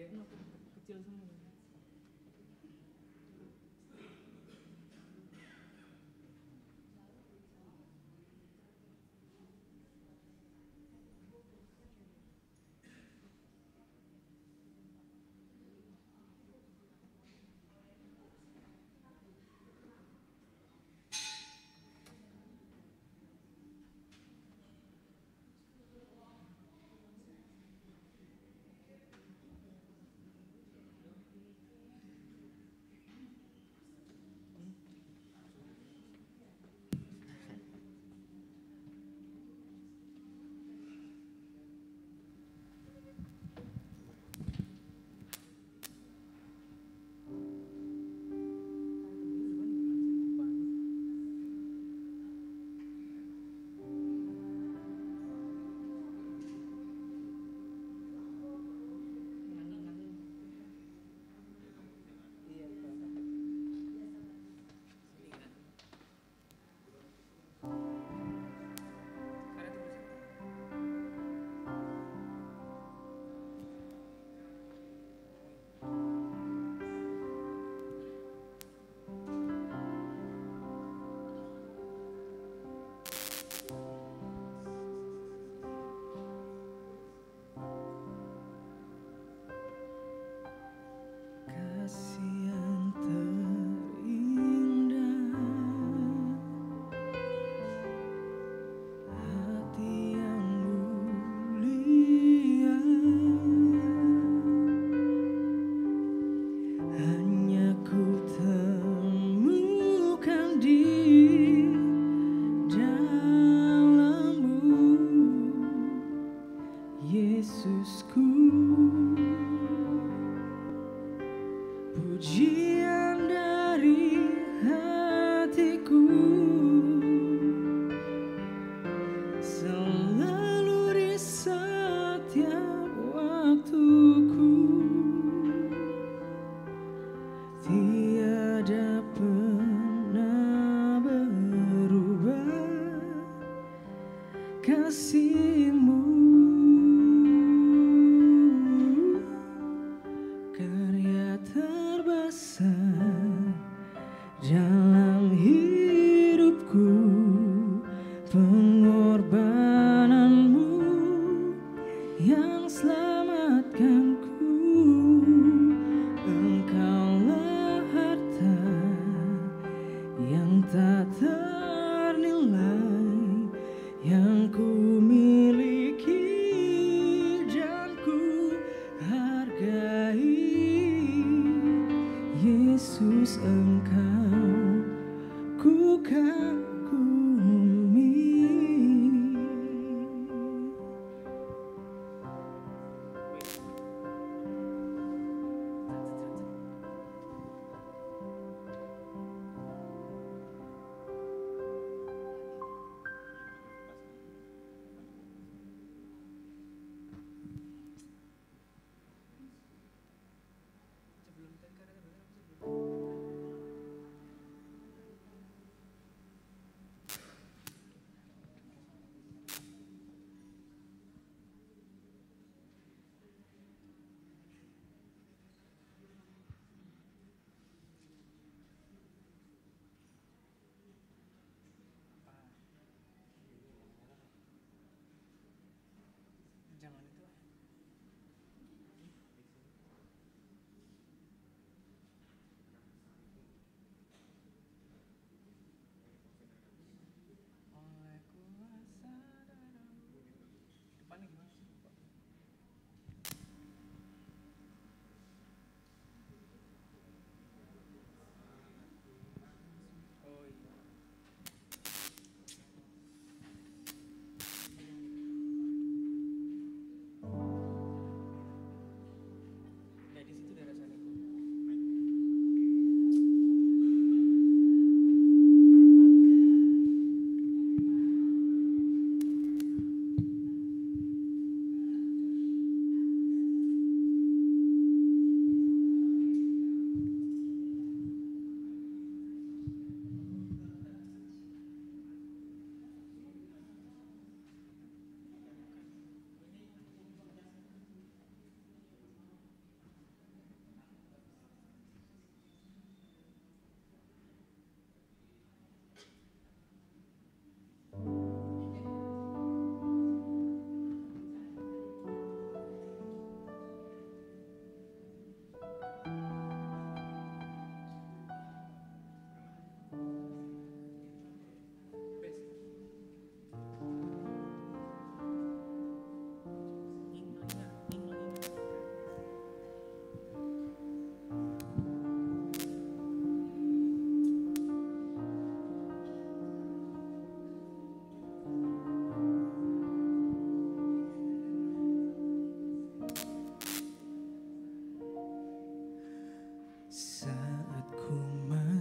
kecil semua.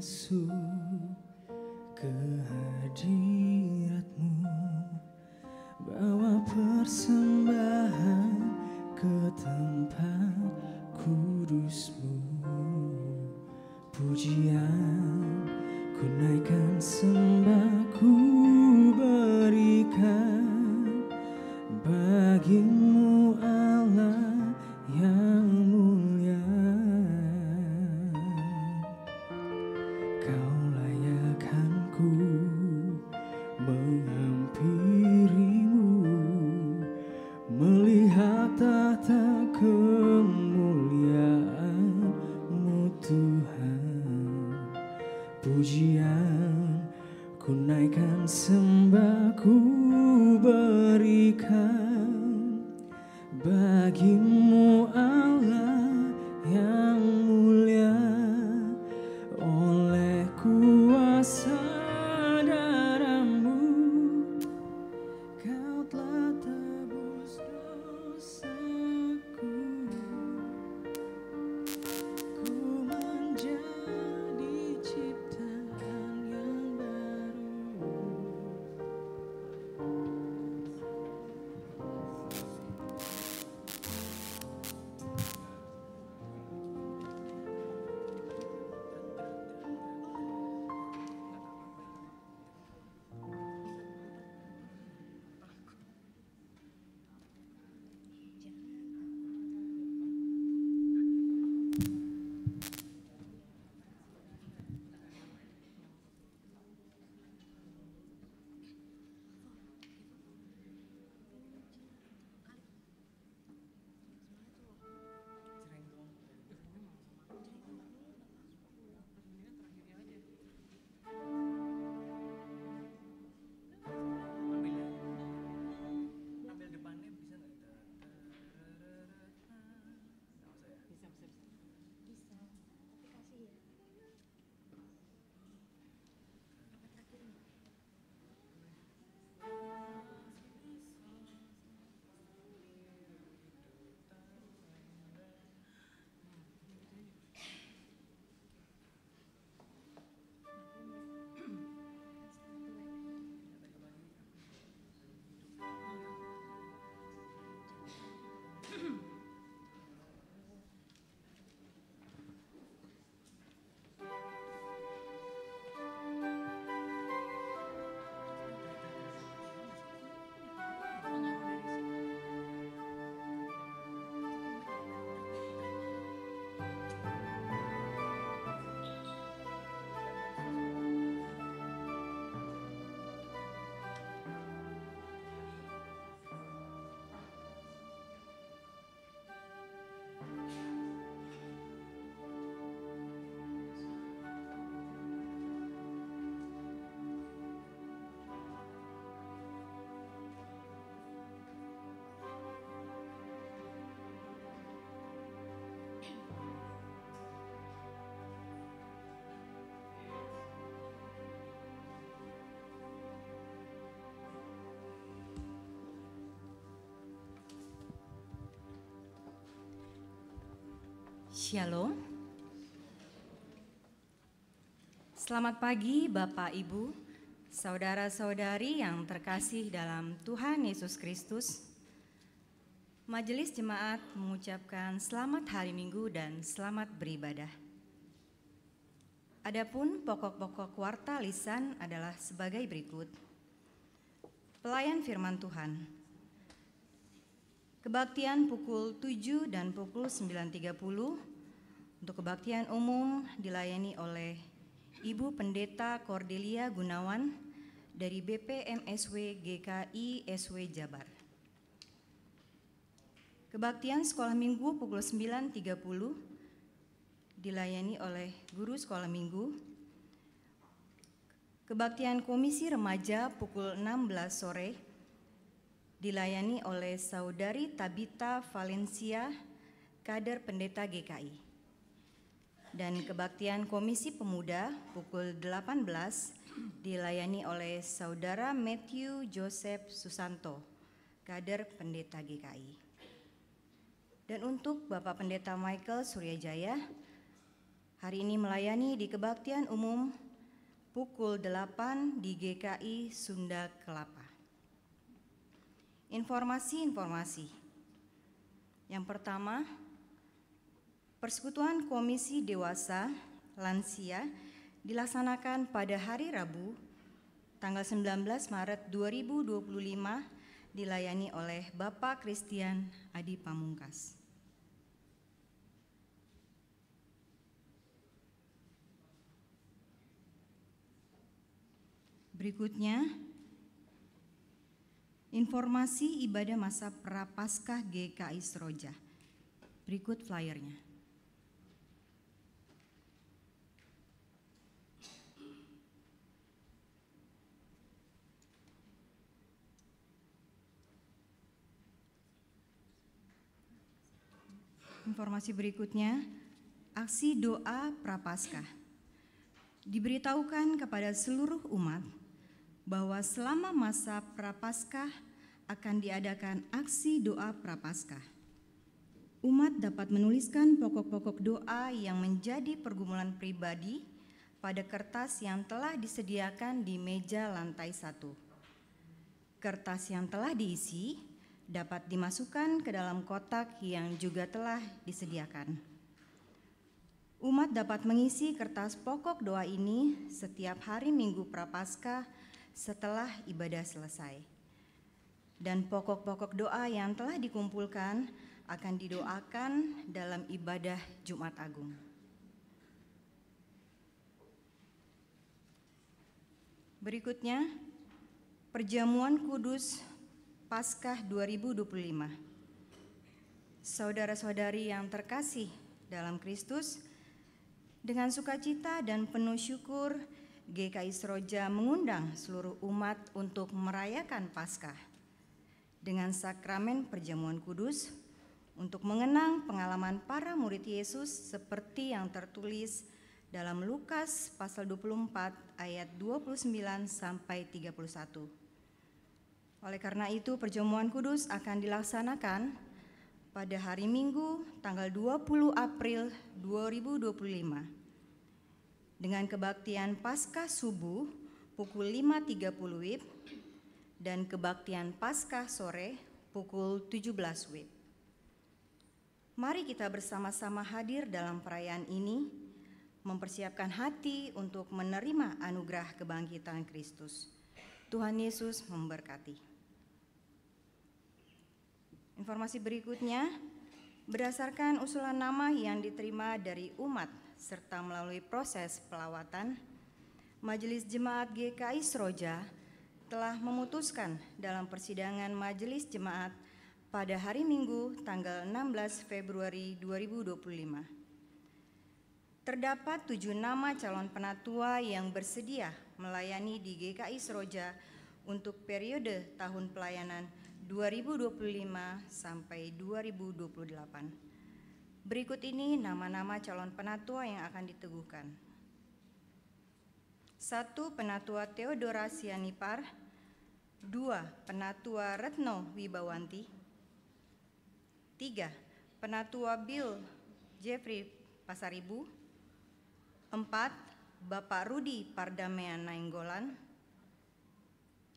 masuk ke hadirat-Mu, bawa persembahan ke tempat kudus-Mu. Pujian ku naikkan, sembah ku berikan bagi-Mu Allah yang mulia. Kau layakkanku menghampiri-Mu, melihat tahta kemuliaan-Mu Tuhan. Pujian ku naikkan, sembah ku berikan bagi-Mu Allah yang mulia. Oleh kuasa darah-Mu Kau telah tebus dosaku. Ku menjadi ciptaan yang baru. Shalom. Selamat pagi Bapak Ibu, saudara-saudari yang terkasih dalam Tuhan Yesus Kristus. Majelis Jemaat mengucapkan selamat hari Minggu dan selamat beribadah. Adapun pokok-pokok warta lisan adalah sebagai berikut. Pelayan firman Tuhan. Kebaktian pukul 7 dan pukul 9.30. Untuk kebaktian umum dilayani oleh Ibu Pendeta Cordelia Gunawan dari BPMSW GKI SW Jabar. Kebaktian sekolah minggu pukul 9.30 dilayani oleh guru sekolah minggu. Kebaktian komisi remaja pukul 16 sore dilayani oleh Saudari Tabita Valencia, kader pendeta GKI. Dan kebaktian komisi pemuda pukul 18 dilayani oleh Saudara Matthew Joseph Susanto, kader pendeta GKI. Dan untuk Bapak Pendeta Michael Suryajaya, Hari ini melayani di kebaktian umum pukul 8 di GKI Sunda Kelapa. Informasi-informasi. Yang pertama, Persekutuan Komisi Dewasa Lansia dilaksanakan pada hari Rabu, tanggal 19 Maret 2025, dilayani oleh Bapak Christian Adi Pamungkas. Berikutnya, informasi ibadah masa Prapaskah GKI Seroja. Berikut flyernya. Informasi berikutnya, aksi doa Prapaskah. Diberitahukan kepada seluruh umat bahwa selama masa Prapaskah akan diadakan aksi doa Prapaskah. Umat dapat menuliskan pokok-pokok doa yang menjadi pergumulan pribadi pada kertas yang telah disediakan di meja lantai 1. Kertas yang telah diisi dapat dimasukkan ke dalam kotak yang juga telah disediakan. Umat dapat mengisi kertas pokok doa ini setiap hari Minggu Prapaskah setelah ibadah selesai. Dan pokok-pokok doa yang telah dikumpulkan akan didoakan dalam ibadah Jumat Agung. Berikutnya, Perjamuan Kudus Paskah 2025. Saudara-saudari yang terkasih dalam Kristus, dengan sukacita dan penuh syukur, GKI Seroja mengundang seluruh umat untuk merayakan Paskah dengan sakramen Perjamuan Kudus untuk mengenang pengalaman para murid Yesus seperti yang tertulis dalam Lukas pasal 24 ayat 29 sampai 31. Oleh karena itu, Perjamuan Kudus akan dilaksanakan pada hari Minggu tanggal 20 April 2025 dengan kebaktian Paskah subuh pukul 5.30 WIB dan kebaktian Paskah sore pukul 17 WIB. Mari kita bersama-sama hadir dalam perayaan ini, mempersiapkan hati untuk menerima anugerah kebangkitan Kristus. Tuhan Yesus memberkati. Informasi berikutnya, berdasarkan usulan nama yang diterima dari umat serta melalui proses pelawatan, Majelis Jemaat GKI Seroja telah memutuskan dalam persidangan Majelis Jemaat pada hari Minggu tanggal 16 Februari 2025. Terdapat 7 nama calon penatua yang bersedia melayani di GKI Seroja untuk periode tahun pelayanan 2025 sampai 2028. Berikut ini nama-nama calon penatua yang akan diteguhkan. 1. Penatua Theodora Sianipar. 2. Penatua Retno Wibawanti. 3. Penatua Bill Jeffrey Pasaribu. 4. Bapak Rudi Pardamean Nainggolan.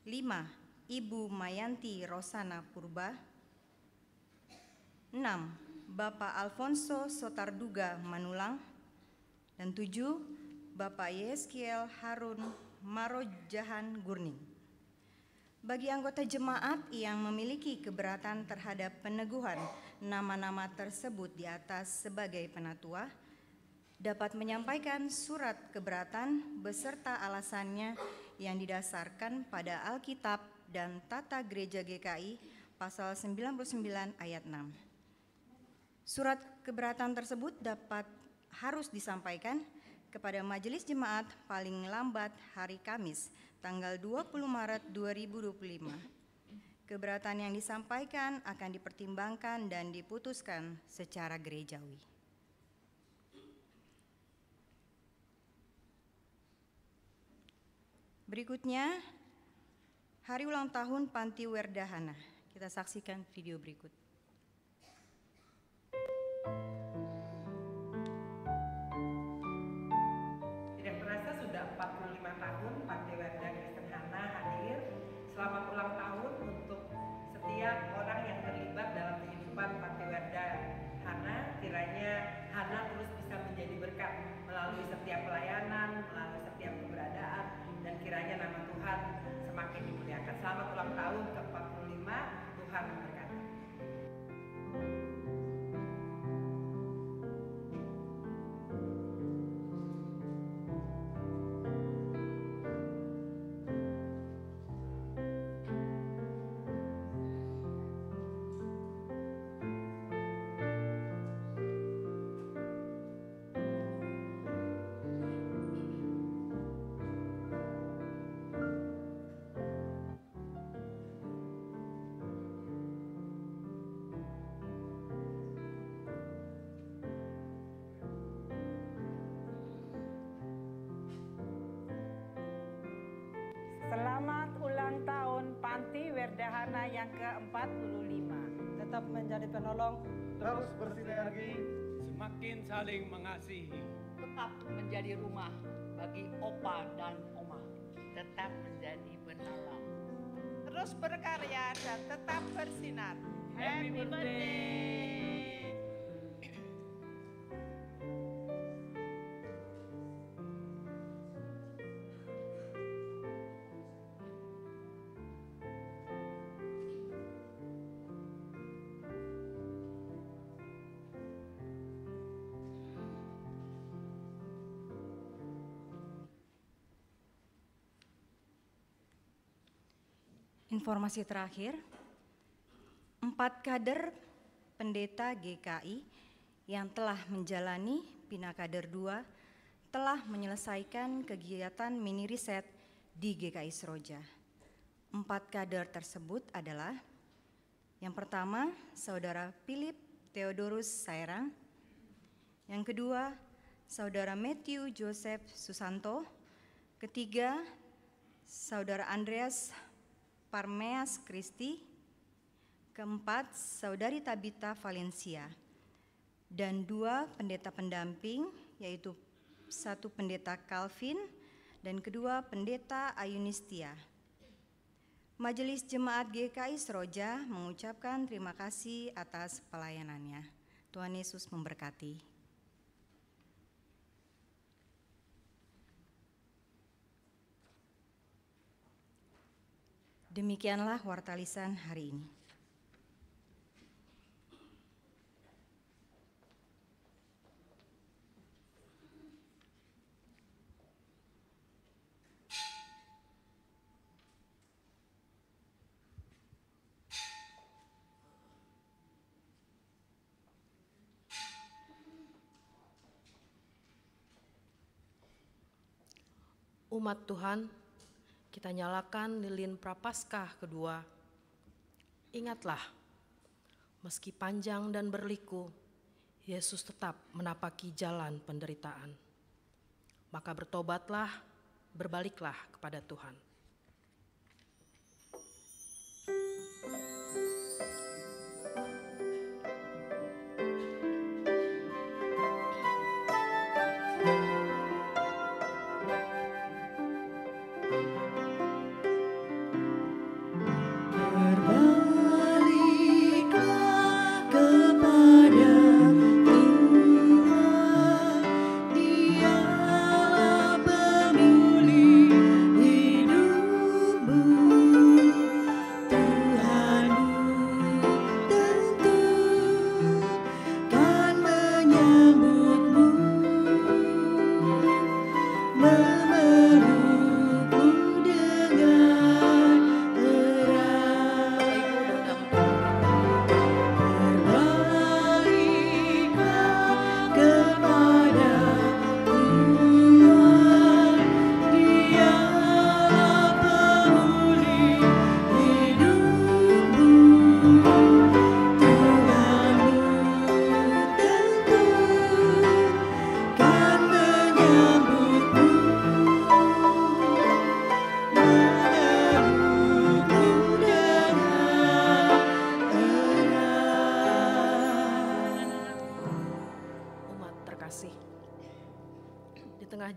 5. Ibu Mayanti Rosana Purba. 6. Bapak Alfonso Sotarduga Manulang. Dan 7. Bapak Yeskiel Harun Marojahan Gurning. Bagi anggota jemaat yang memiliki keberatan terhadap peneguhan nama-nama tersebut di atas sebagai penatua, dapat menyampaikan surat keberatan beserta alasannya yang didasarkan pada Alkitab dan Tata Gereja GKI pasal 99 ayat 6. Surat keberatan tersebut harus disampaikan kepada Majelis Jemaat paling lambat hari Kamis, tanggal 20 Maret 2025. Keberatan yang disampaikan akan dipertimbangkan dan diputuskan secara gerejawi. Berikutnya, hari ulang tahun Panti Werdahana. Kita saksikan video berikut. Selamat ulang tahun Panti Werdahana yang ke-45. Tetap menjadi penolong, terus bersinergi, semakin saling mengasihi, tetap menjadi rumah bagi opa dan oma, tetap menjadi penolong, Terus berkarya dan tetap bersinar. Happy birthday. Informasi terakhir, 4 kader pendeta GKI yang telah menjalani Pinakader 2 telah menyelesaikan kegiatan mini riset di GKI Seroja. 4 kader tersebut adalah yang pertama, Saudara Philip Theodorus Sairang. Yang kedua, Saudara Matthew Joseph Susanto. Ketiga, Saudara Andreas Parmeas Kristi. Keempat, Saudari Tabita Valencia. Dan 2 pendeta pendamping, yaitu 1 pendeta Calvin dan kedua pendeta Ayunistia. Majelis Jemaat GKI Seroja mengucapkan terima kasih atas pelayanannya. Tuhan Yesus memberkati. Demikianlah warta lisan hari ini. umat Tuhan, kita nyalakan lilin Prapaskah kedua. Ingatlah, meski panjang dan berliku, Yesus tetap menapaki jalan penderitaan. Maka bertobatlah, berbaliklah kepada Tuhan.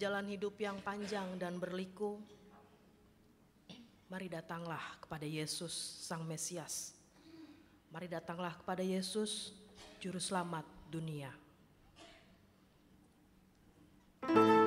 Jalan hidup yang panjang dan berliku, mari datanglah kepada Yesus Sang Mesias. Mari datanglah kepada Yesus, Juru Selamat dunia. Yesus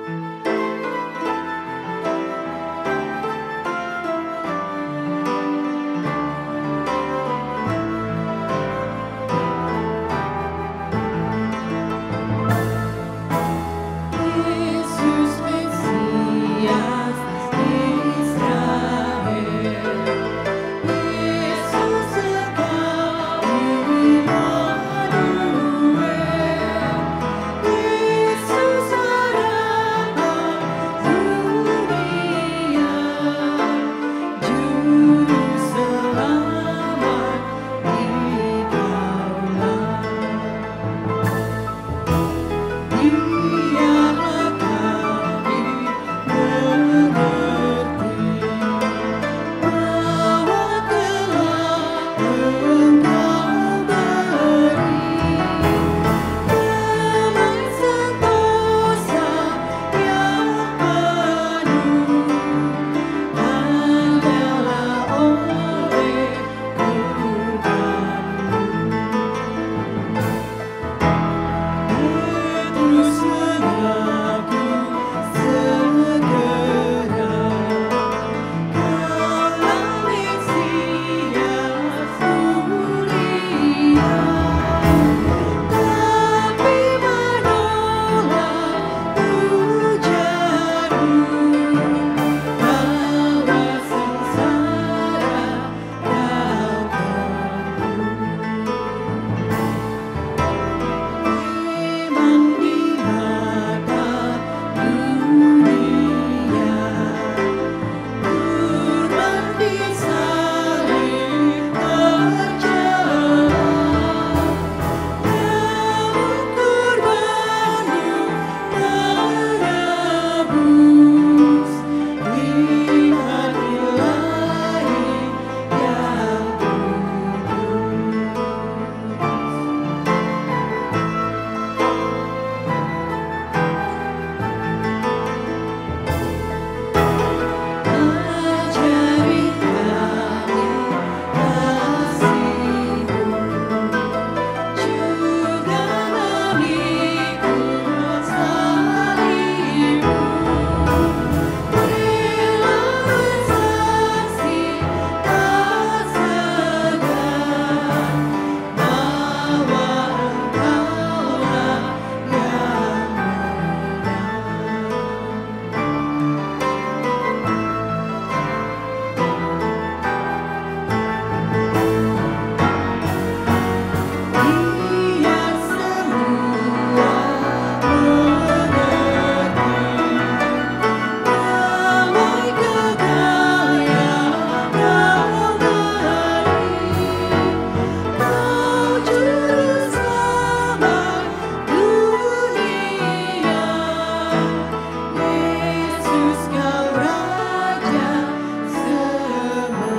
Yesus Kau Raja semesta.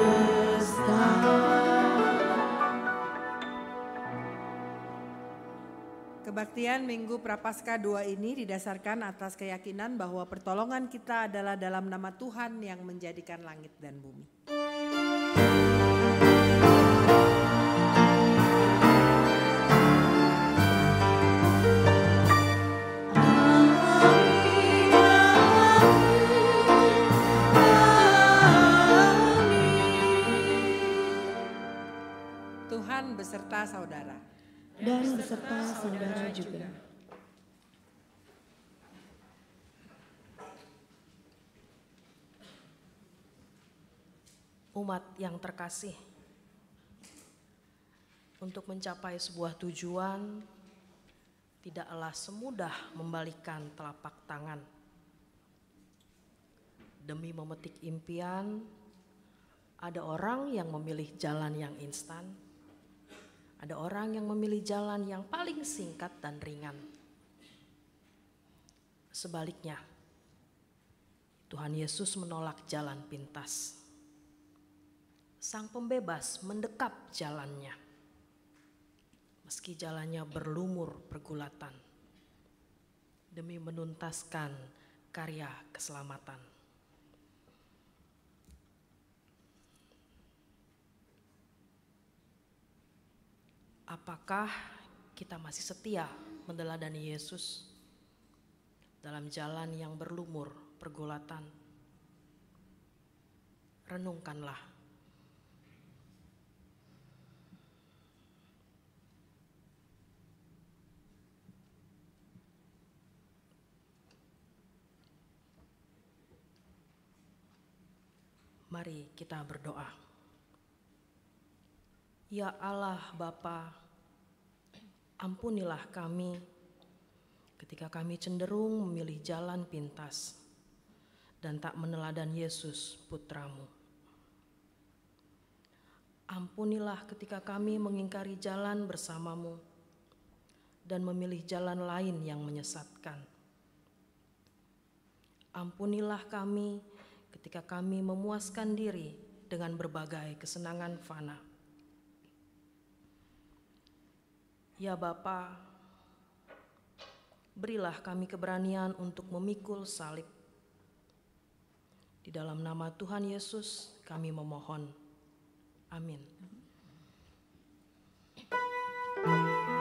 Kebaktian Minggu Prapaskah 2 ini didasarkan atas keyakinan bahwa pertolongan kita adalah dalam nama Tuhan yang menjadikan langit dan bumi. Tuhan beserta saudara. Dan beserta saudara juga. Umat yang terkasih, untuk mencapai sebuah tujuan tidaklah semudah membalikkan telapak tangan. Demi memetik impian, ada orang yang memilih jalan yang instan, ada orang yang memilih jalan yang paling singkat dan ringan. Sebaliknya, Tuhan Yesus menolak jalan pintas. Sang Pembebas mendekap jalannya, meski jalannya berlumur pergulatan, demi menuntaskan karya keselamatan. Apakah kita masih setia meneladani Yesus dalam jalan yang berlumur pergulatan? Renungkanlah. Mari kita berdoa. Ya Allah Bapa, ampunilah kami ketika kami cenderung memilih jalan pintas dan tak meneladan Yesus Putramu. Ampunilah ketika kami mengingkari jalan bersamamu dan memilih jalan lain yang menyesatkan. Ampunilah kami ketika kami memuaskan diri dengan berbagai kesenangan fana. Ya Bapa, berilah kami keberanian untuk memikul salib. Di dalam nama Tuhan Yesus kami memohon. Amin. Semua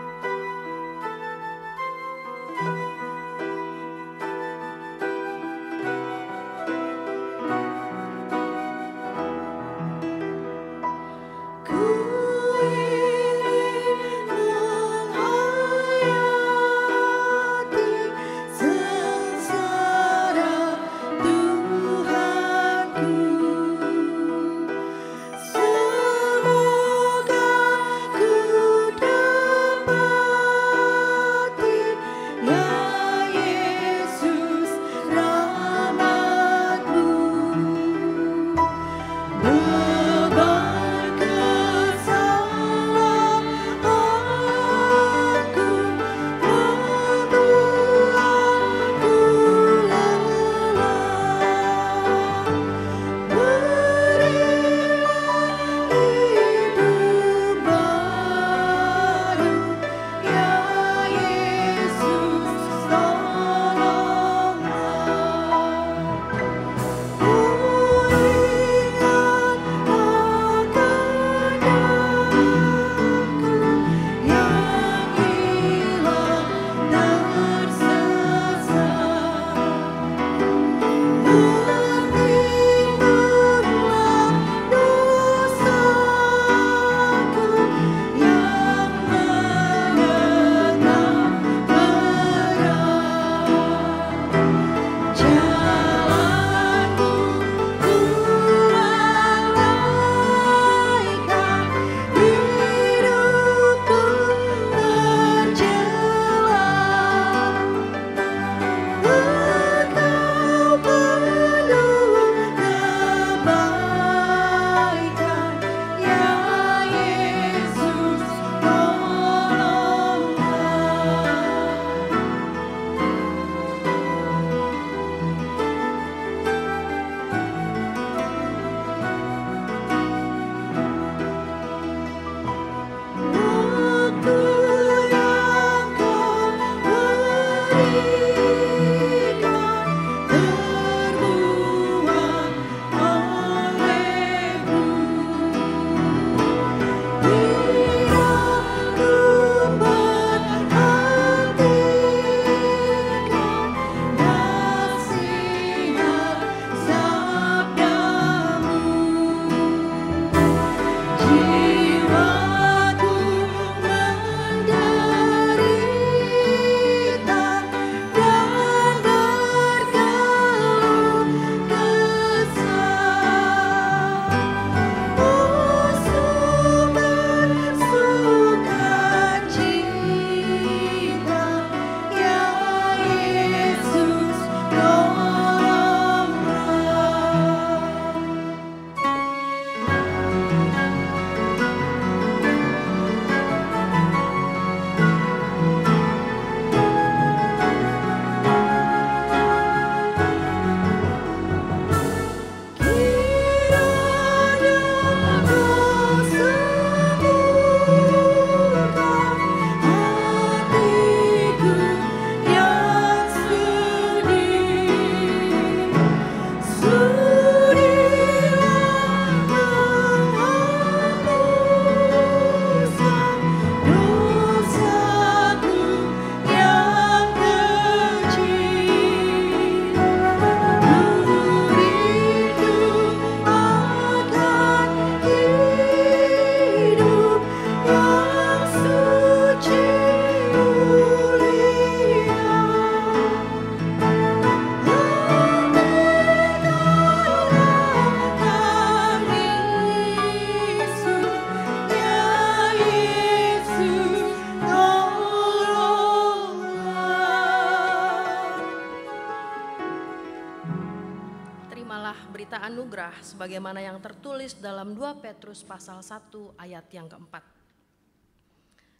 Terimalah berita anugerah sebagaimana yang tertulis dalam 2 Petrus pasal 1 ayat yang keempat.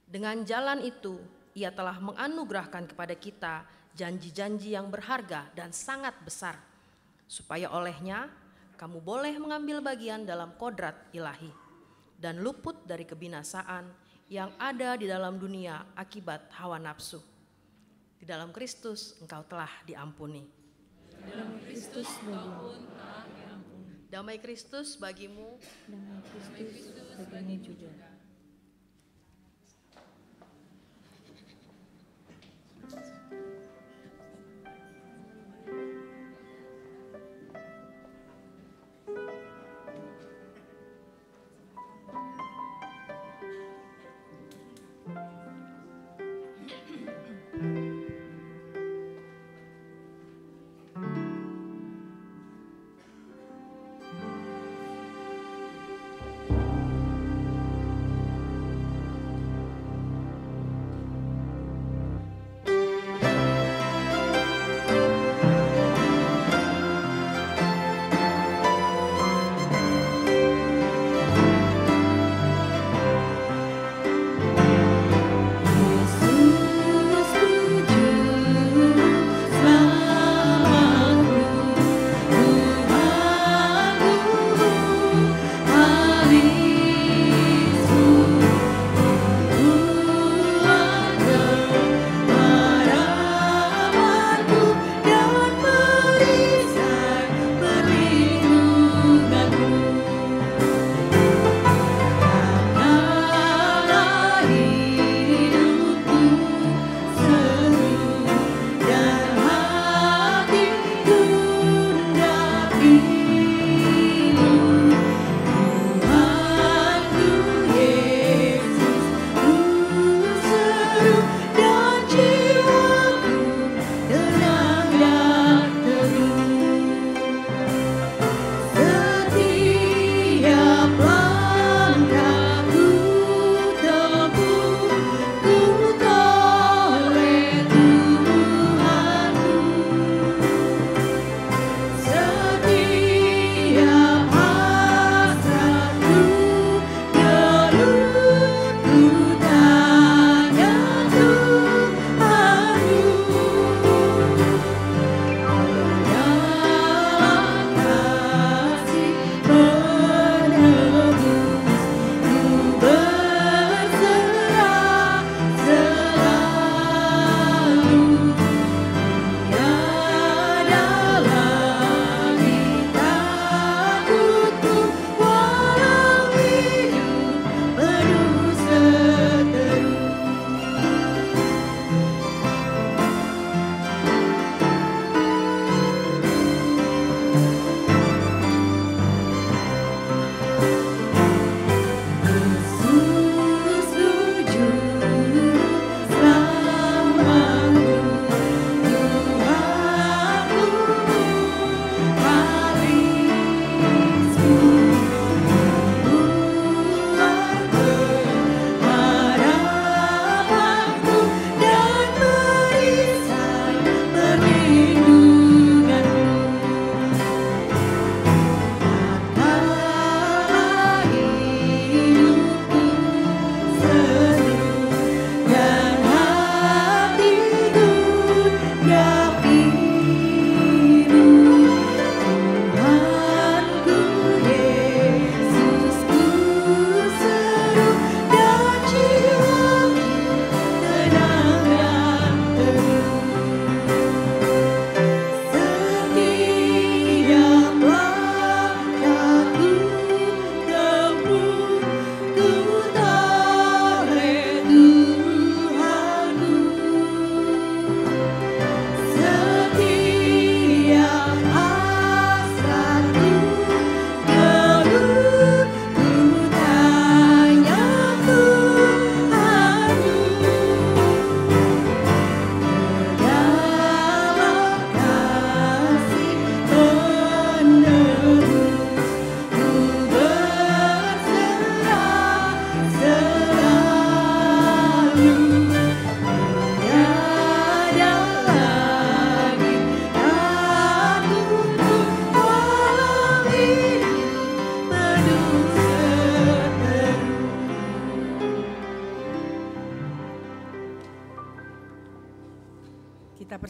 Dengan jalan itu, Ia telah menganugerahkan kepada kita janji-janji yang berharga dan sangat besar, supaya olehnya kamu boleh mengambil bagian dalam kodrat ilahi dan luput dari kebinasaan yang ada di dalam dunia akibat hawa nafsu. Di dalam Kristus engkau telah diampuni. Dalam Kristus bagimu, Damai Kristus bagimu, damai Kristus bagimu juga.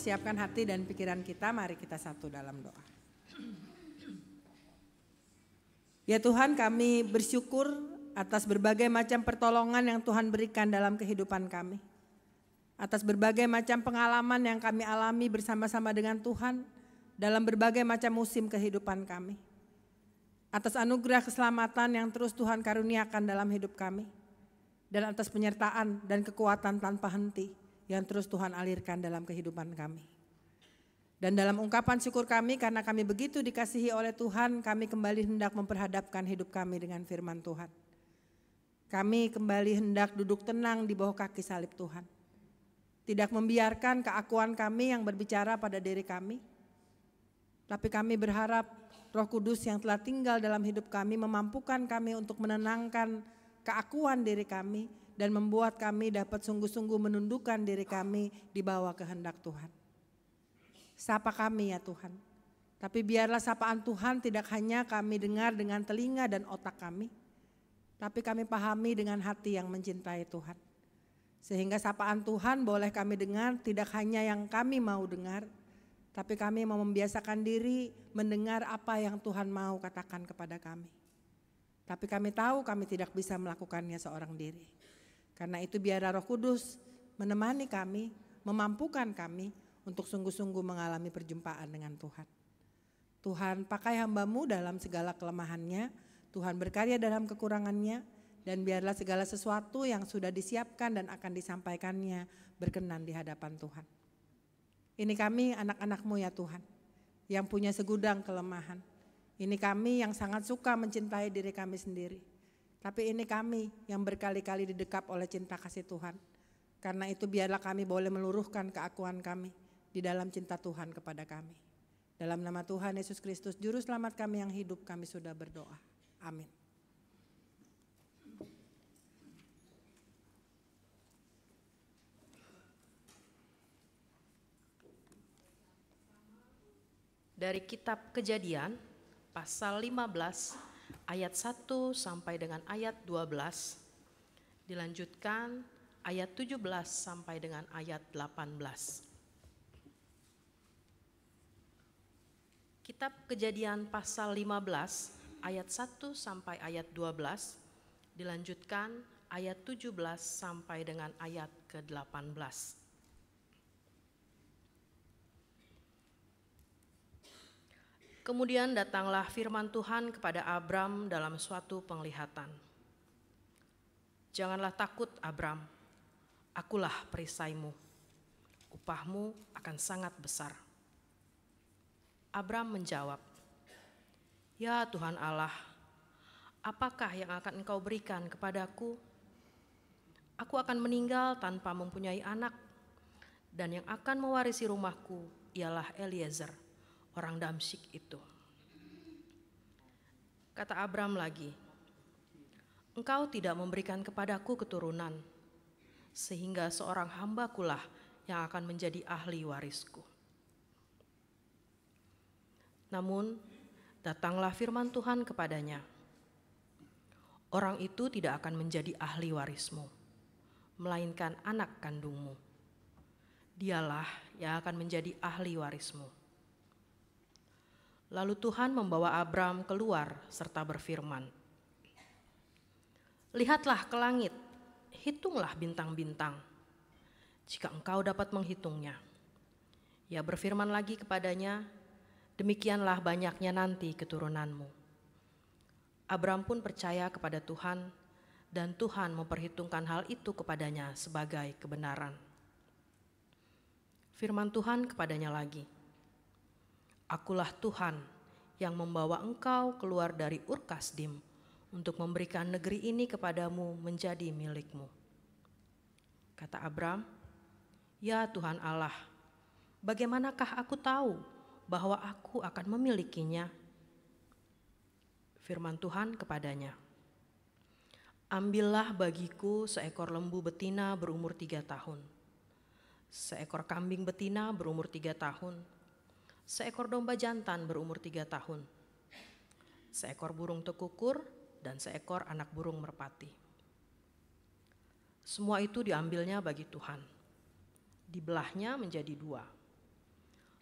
mempersiapkan hati dan pikiran kita, mari kita satu dalam doa. Ya Tuhan, kami bersyukur atas berbagai macam pertolongan yang Tuhan berikan dalam kehidupan kami. Atas berbagai macam pengalaman yang kami alami bersama-sama dengan Tuhan dalam berbagai macam musim kehidupan kami. Atas anugerah keselamatan yang terus Tuhan karuniakan dalam hidup kami. Dan atas penyertaan dan kekuatan tanpa henti yang terus Tuhan alirkan dalam kehidupan kami. Dan dalam ungkapan syukur kami karena kami begitu dikasihi oleh Tuhan, kami kembali hendak memperhadapkan hidup kami dengan firman Tuhan. Kami kembali hendak duduk tenang di bawah kaki salib Tuhan. Tidak membiarkan keakuan kami yang berbicara pada diri kami. Tapi kami berharap Roh Kudus yang telah tinggal dalam hidup kami memampukan kami untuk menenangkan keakuan diri kami dan membuat kami dapat sungguh-sungguh menundukkan diri kami di bawah kehendak Tuhan. Sapa kami ya Tuhan. Tapi biarlah sapaan Tuhan tidak hanya kami dengar dengan telinga dan otak kami, tapi kami pahami dengan hati yang mencintai Tuhan. Sehingga sapaan Tuhan boleh kami dengar tidak hanya yang kami mau dengar, tapi kami mau membiasakan diri mendengar apa yang Tuhan mau katakan kepada kami. Tapi kami tahu kami tidak bisa melakukannya seorang diri. Karena itu biarlah Roh Kudus menemani kami, memampukan kami untuk sungguh-sungguh mengalami perjumpaan dengan Tuhan. Tuhan pakai hamba-Mu dalam segala kelemahannya, Tuhan berkarya dalam kekurangannya, dan biarlah segala sesuatu yang sudah disiapkan dan akan disampaikannya berkenan di hadapan Tuhan. Ini kami anak-anak-Mu ya Tuhan, yang punya segudang kelemahan. Ini kami yang sangat suka mencintai diri kami sendiri. Tapi ini kami yang berkali-kali didekap oleh cinta kasih Tuhan. Karena itu biarlah kami boleh meluruhkan keakuan kami di dalam cinta Tuhan kepada kami. Dalam nama Tuhan Yesus Kristus, Juru Selamat kami yang hidup, kami sudah berdoa. Amin. Dari kitab Kejadian pasal 15 ayat 1 sampai dengan ayat 12, dilanjutkan ayat 17 sampai dengan ayat 18. Kitab Kejadian pasal 15 ayat 1 sampai ayat 12, dilanjutkan ayat 17 sampai dengan ayat ke-18. Kemudian datanglah firman Tuhan kepada Abram dalam suatu penglihatan. Janganlah takut Abram, akulah perisaimu, upahmu akan sangat besar. Abram menjawab, ya Tuhan Allah, apakah yang akan Engkau berikan kepadaku? Aku akan meninggal tanpa mempunyai anak, dan yang akan mewarisi rumahku ialah Eliezer, orang Damsyik itu. Kata Abram lagi, engkau tidak memberikan kepadaku keturunan, sehingga seorang hambakulah yang akan menjadi ahli warisku. Namun datanglah firman Tuhan kepadanya, orang itu tidak akan menjadi ahli warismu, melainkan anak kandungmu. Dialah yang akan menjadi ahli warismu. Lalu Tuhan membawa Abram keluar serta berfirman, lihatlah ke langit, hitunglah bintang-bintang, jika engkau dapat menghitungnya. Ia berfirman lagi kepadanya, demikianlah banyaknya nanti keturunanmu. Abram pun percaya kepada Tuhan, dan Tuhan memperhitungkan hal itu kepadanya sebagai kebenaran. Firman Tuhan kepadanya lagi, akulah Tuhan yang membawa engkau keluar dari Ur Kasdim untuk memberikan negeri ini kepadamu menjadi milikmu. Kata Abram, ya Tuhan Allah, bagaimanakah aku tahu bahwa aku akan memilikinya? Firman Tuhan kepadanya, ambillah bagiku seekor lembu betina berumur 3 tahun, seekor kambing betina berumur 3 tahun, seekor domba jantan berumur 3 tahun, seekor burung tekukur, dan seekor anak burung merpati. Semua itu diambilnya bagi Tuhan. Dibelahnya menjadi 2.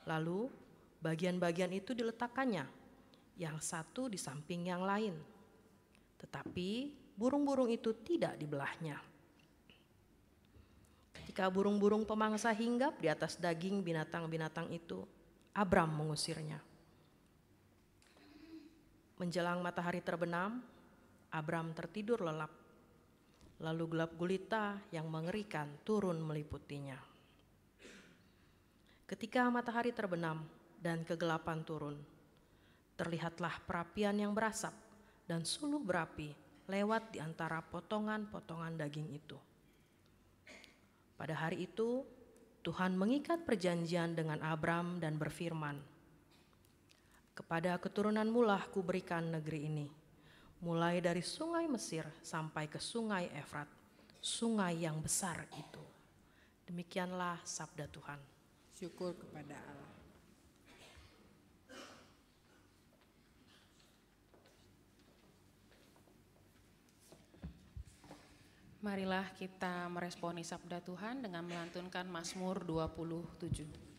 Lalu bagian-bagian itu diletakkannya, yang satu di samping yang lain. Tetapi burung-burung itu tidak dibelahnya. Ketika burung-burung pemangsa hinggap di atas daging binatang-binatang itu, Abram mengusirnya. Menjelang matahari terbenam, Abram tertidur lelap. Lalu gelap gulita yang mengerikan turun meliputinya. Ketika matahari terbenam dan kegelapan turun, terlihatlah perapian yang berasap dan suluh berapi lewat di antara potongan-potongan daging itu. Pada hari itu, Tuhan mengikat perjanjian dengan Abram dan berfirman, "Kepada keturunanmu lah kuberikan negeri ini, mulai dari sungai Mesir sampai ke sungai Efrat, sungai yang besar itu." Demikianlah sabda Tuhan. Syukur kepada Allah. Marilah kita meresponi sabda Tuhan dengan melantunkan Mazmur 27.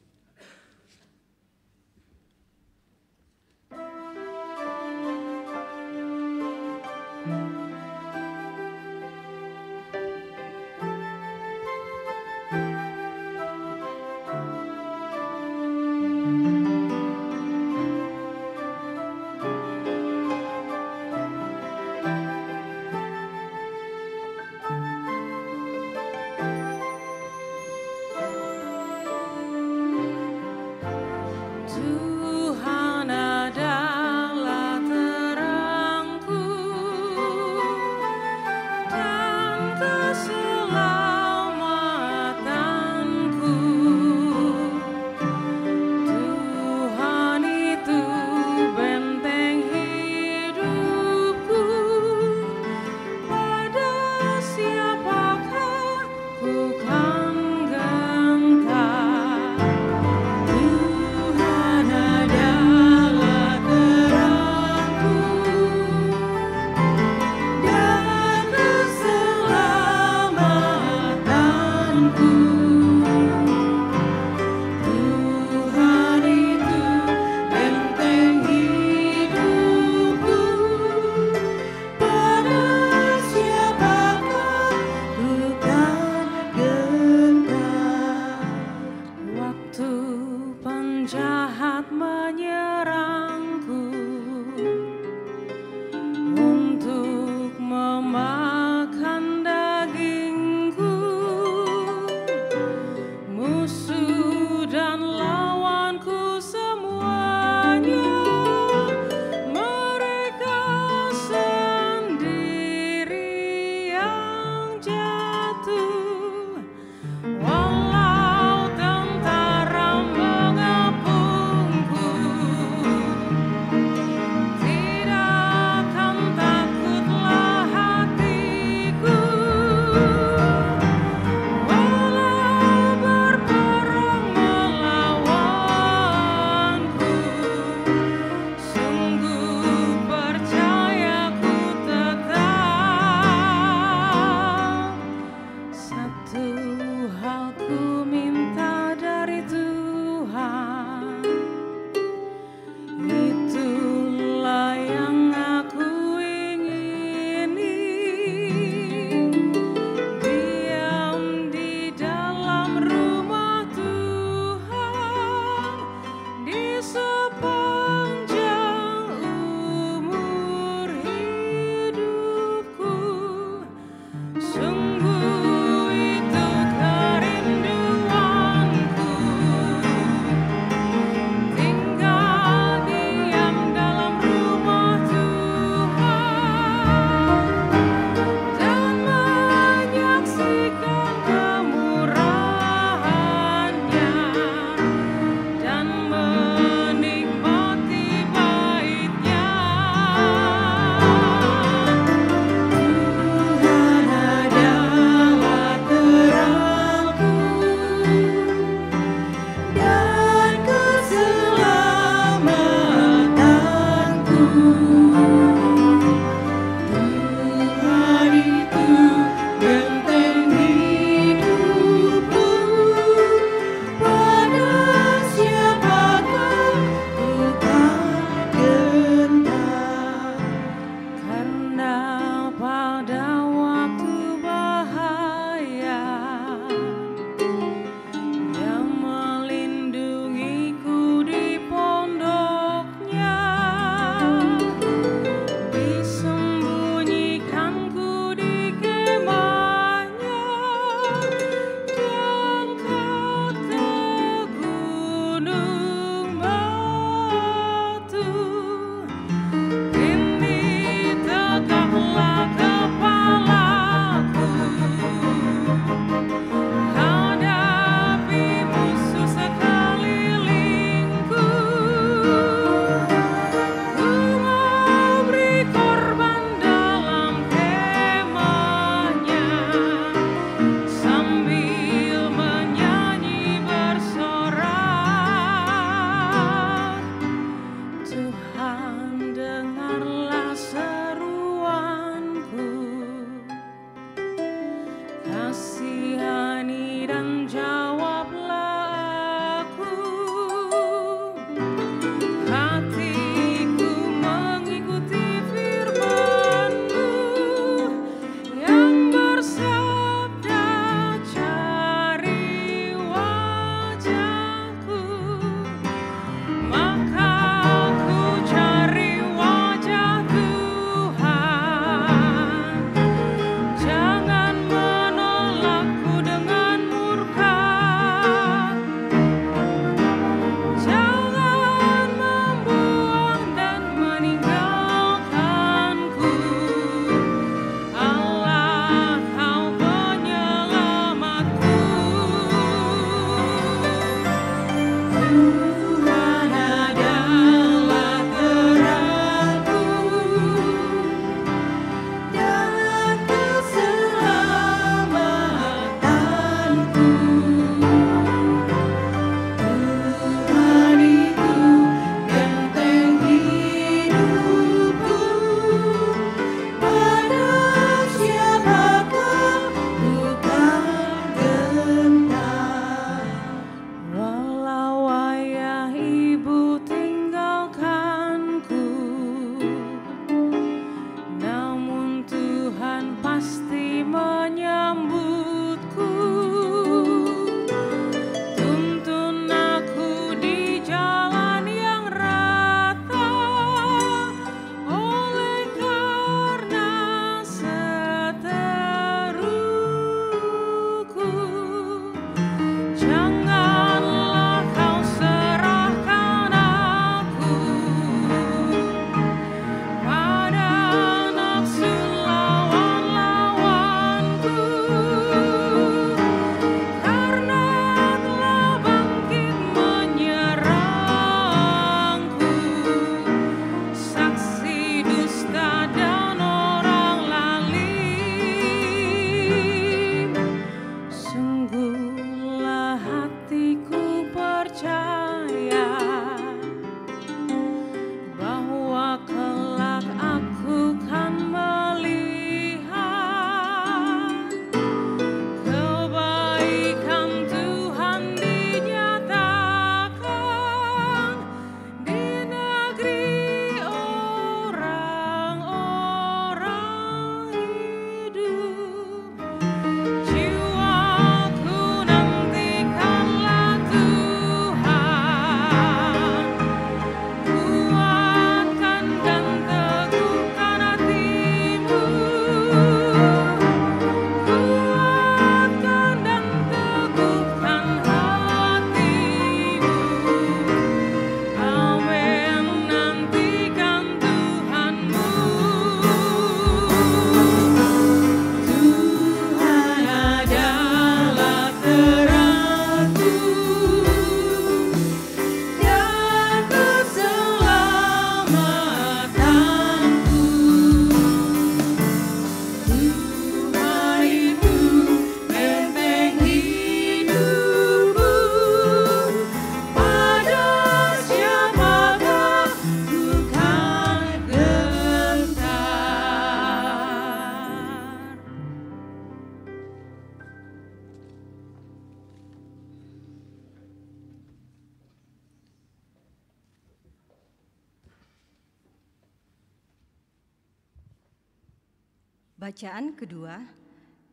Bacaan kedua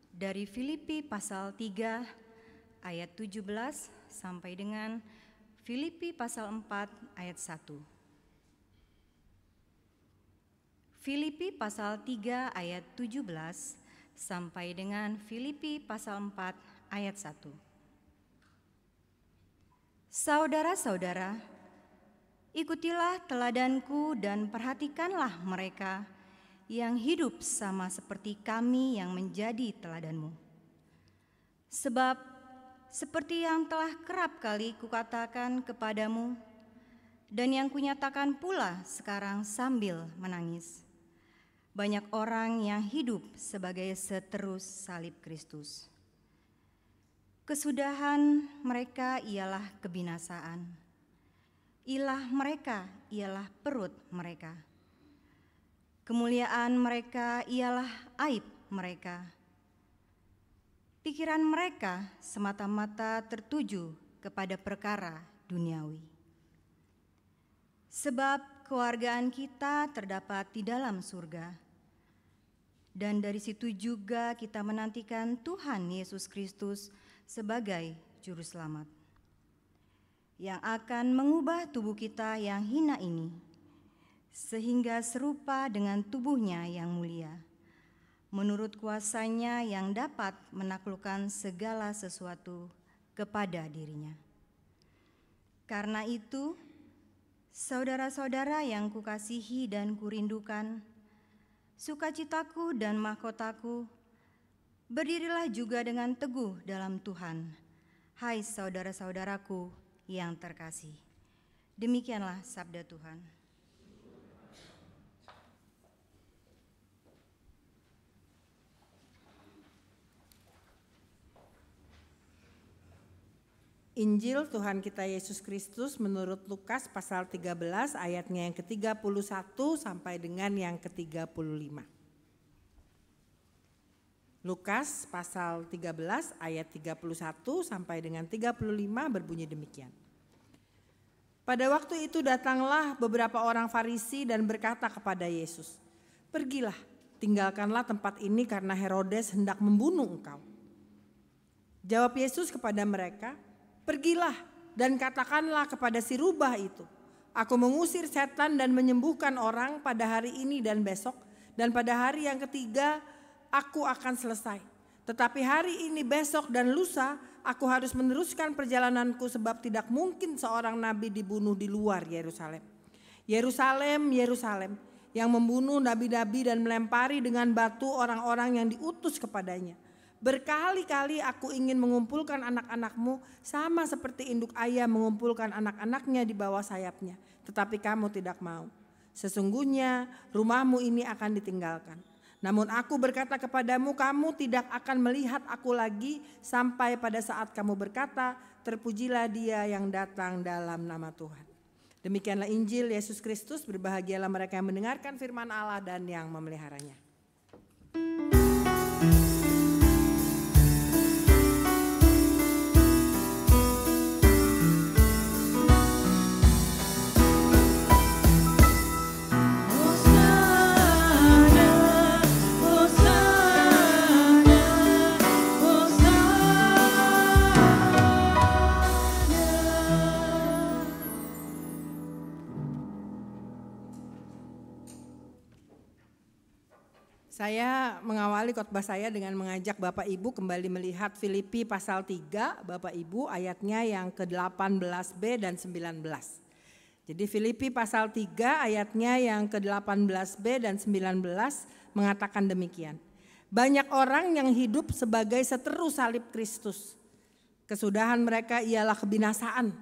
dari Filipi pasal 3 ayat 17 sampai dengan Filipi pasal 4 ayat 1. Filipi pasal 3 ayat 17 sampai dengan Filipi pasal 4 ayat 1. Saudara-saudara, ikutilah teladanku dan perhatikanlah mereka yang hidup sama seperti kami yang menjadi teladanmu. Sebab seperti yang telah kerap kali kukatakan kepadamu dan yang kunyatakan pula sekarang sambil menangis, banyak orang yang hidup sebagai seterus salib Kristus. Kesudahan mereka ialah kebinasaan. Ilah mereka ialah perut mereka. Kemuliaan mereka ialah aib mereka. Pikiran mereka semata-mata tertuju kepada perkara duniawi. Sebab keluargaan kita terdapat di dalam surga. Dan dari situ juga kita menantikan Tuhan Yesus Kristus sebagai Juru Selamat, yang akan mengubah tubuh kita yang hina ini, sehingga serupa dengan tubuhnya yang mulia, menurut kuasanya yang dapat menaklukkan segala sesuatu kepada dirinya. Karena itu, saudara-saudara yang kukasihi dan kurindukan, sukacitaku dan mahkotaku, berdirilah juga dengan teguh dalam Tuhan, hai saudara-saudaraku yang terkasih. Demikianlah sabda Tuhan. Injil Tuhan kita Yesus Kristus menurut Lukas pasal 13 ayatnya yang ke-31 sampai dengan yang ke-35. Lukas pasal 13 ayat 31 sampai dengan 35 berbunyi demikian. Pada waktu itu datanglah beberapa orang Farisi dan berkata kepada Yesus, "Pergilah, tinggalkanlah tempat ini karena Herodes hendak membunuh engkau." Jawab Yesus kepada mereka, "Pergilah dan katakanlah kepada si rubah itu, aku mengusir setan dan menyembuhkan orang pada hari ini dan besok, dan pada hari yang ketiga aku akan selesai. Tetapi hari ini, besok, dan lusa aku harus meneruskan perjalananku sebab tidak mungkin seorang nabi dibunuh di luar Yerusalem. Yerusalem, Yerusalem, yang membunuh nabi-nabi dan melempari dengan batu orang-orang yang diutus kepadanya. Berkali-kali aku ingin mengumpulkan anak-anakmu sama seperti induk ayam mengumpulkan anak-anaknya di bawah sayapnya. Tetapi kamu tidak mau. Sesungguhnya rumahmu ini akan ditinggalkan. Namun aku berkata kepadamu, kamu tidak akan melihat aku lagi sampai pada saat kamu berkata, terpujilah dia yang datang dalam nama Tuhan." Demikianlah Injil Yesus Kristus. Berbahagialah mereka yang mendengarkan firman Allah dan yang memeliharanya. Saya mengawali khotbah saya dengan mengajak Bapak Ibu kembali melihat Filipi pasal 3, Bapak Ibu, ayatnya yang ke-18b dan 19. Jadi Filipi pasal 3 ayatnya yang ke-18b dan 19 mengatakan demikian. Banyak orang yang hidup sebagai seteru salib Kristus. Kesudahan mereka ialah kebinasaan.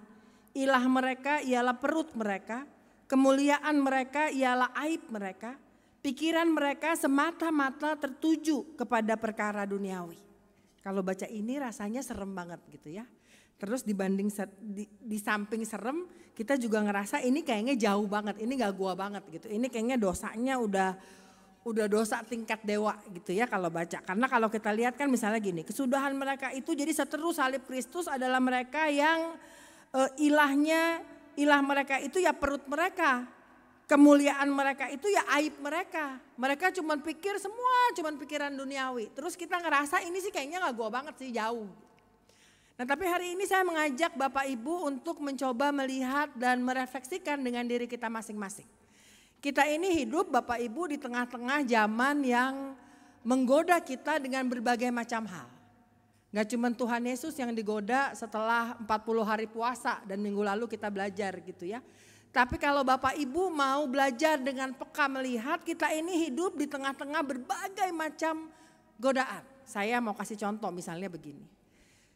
Ilah mereka ialah perut mereka. Kemuliaan mereka ialah aib mereka. Pikiran mereka semata-mata tertuju kepada perkara duniawi. Kalau baca ini rasanya serem banget gitu ya. Terus dibanding di samping serem, kita juga ngerasa ini kayaknya jauh banget, ini gak gua banget gitu. Ini kayaknya dosanya udah dosa tingkat dewa gitu ya kalau baca. Karena kalau kita lihat kan misalnya gini, kesudahan mereka itu jadi seteru salib Kristus adalah mereka yang ilah mereka itu ya perut mereka. kemuliaan mereka itu ya aib mereka. Mereka cuma pikir semua cuma pikiran duniawi. Terus kita ngerasa ini sih kayaknya gak gua banget sih, jauh. Nah tapi hari ini saya mengajak Bapak Ibu untuk mencoba melihat dan merefleksikan dengan diri kita masing-masing. Kita ini hidup Bapak Ibu di tengah-tengah zaman yang menggoda kita dengan berbagai macam hal. Gak cuma Tuhan Yesus yang digoda setelah 40 hari puasa dan minggu lalu kita belajar gitu ya. Tapi kalau Bapak Ibu mau belajar dengan peka melihat, kita ini hidup di tengah-tengah berbagai macam godaan. Saya mau kasih contoh misalnya begini.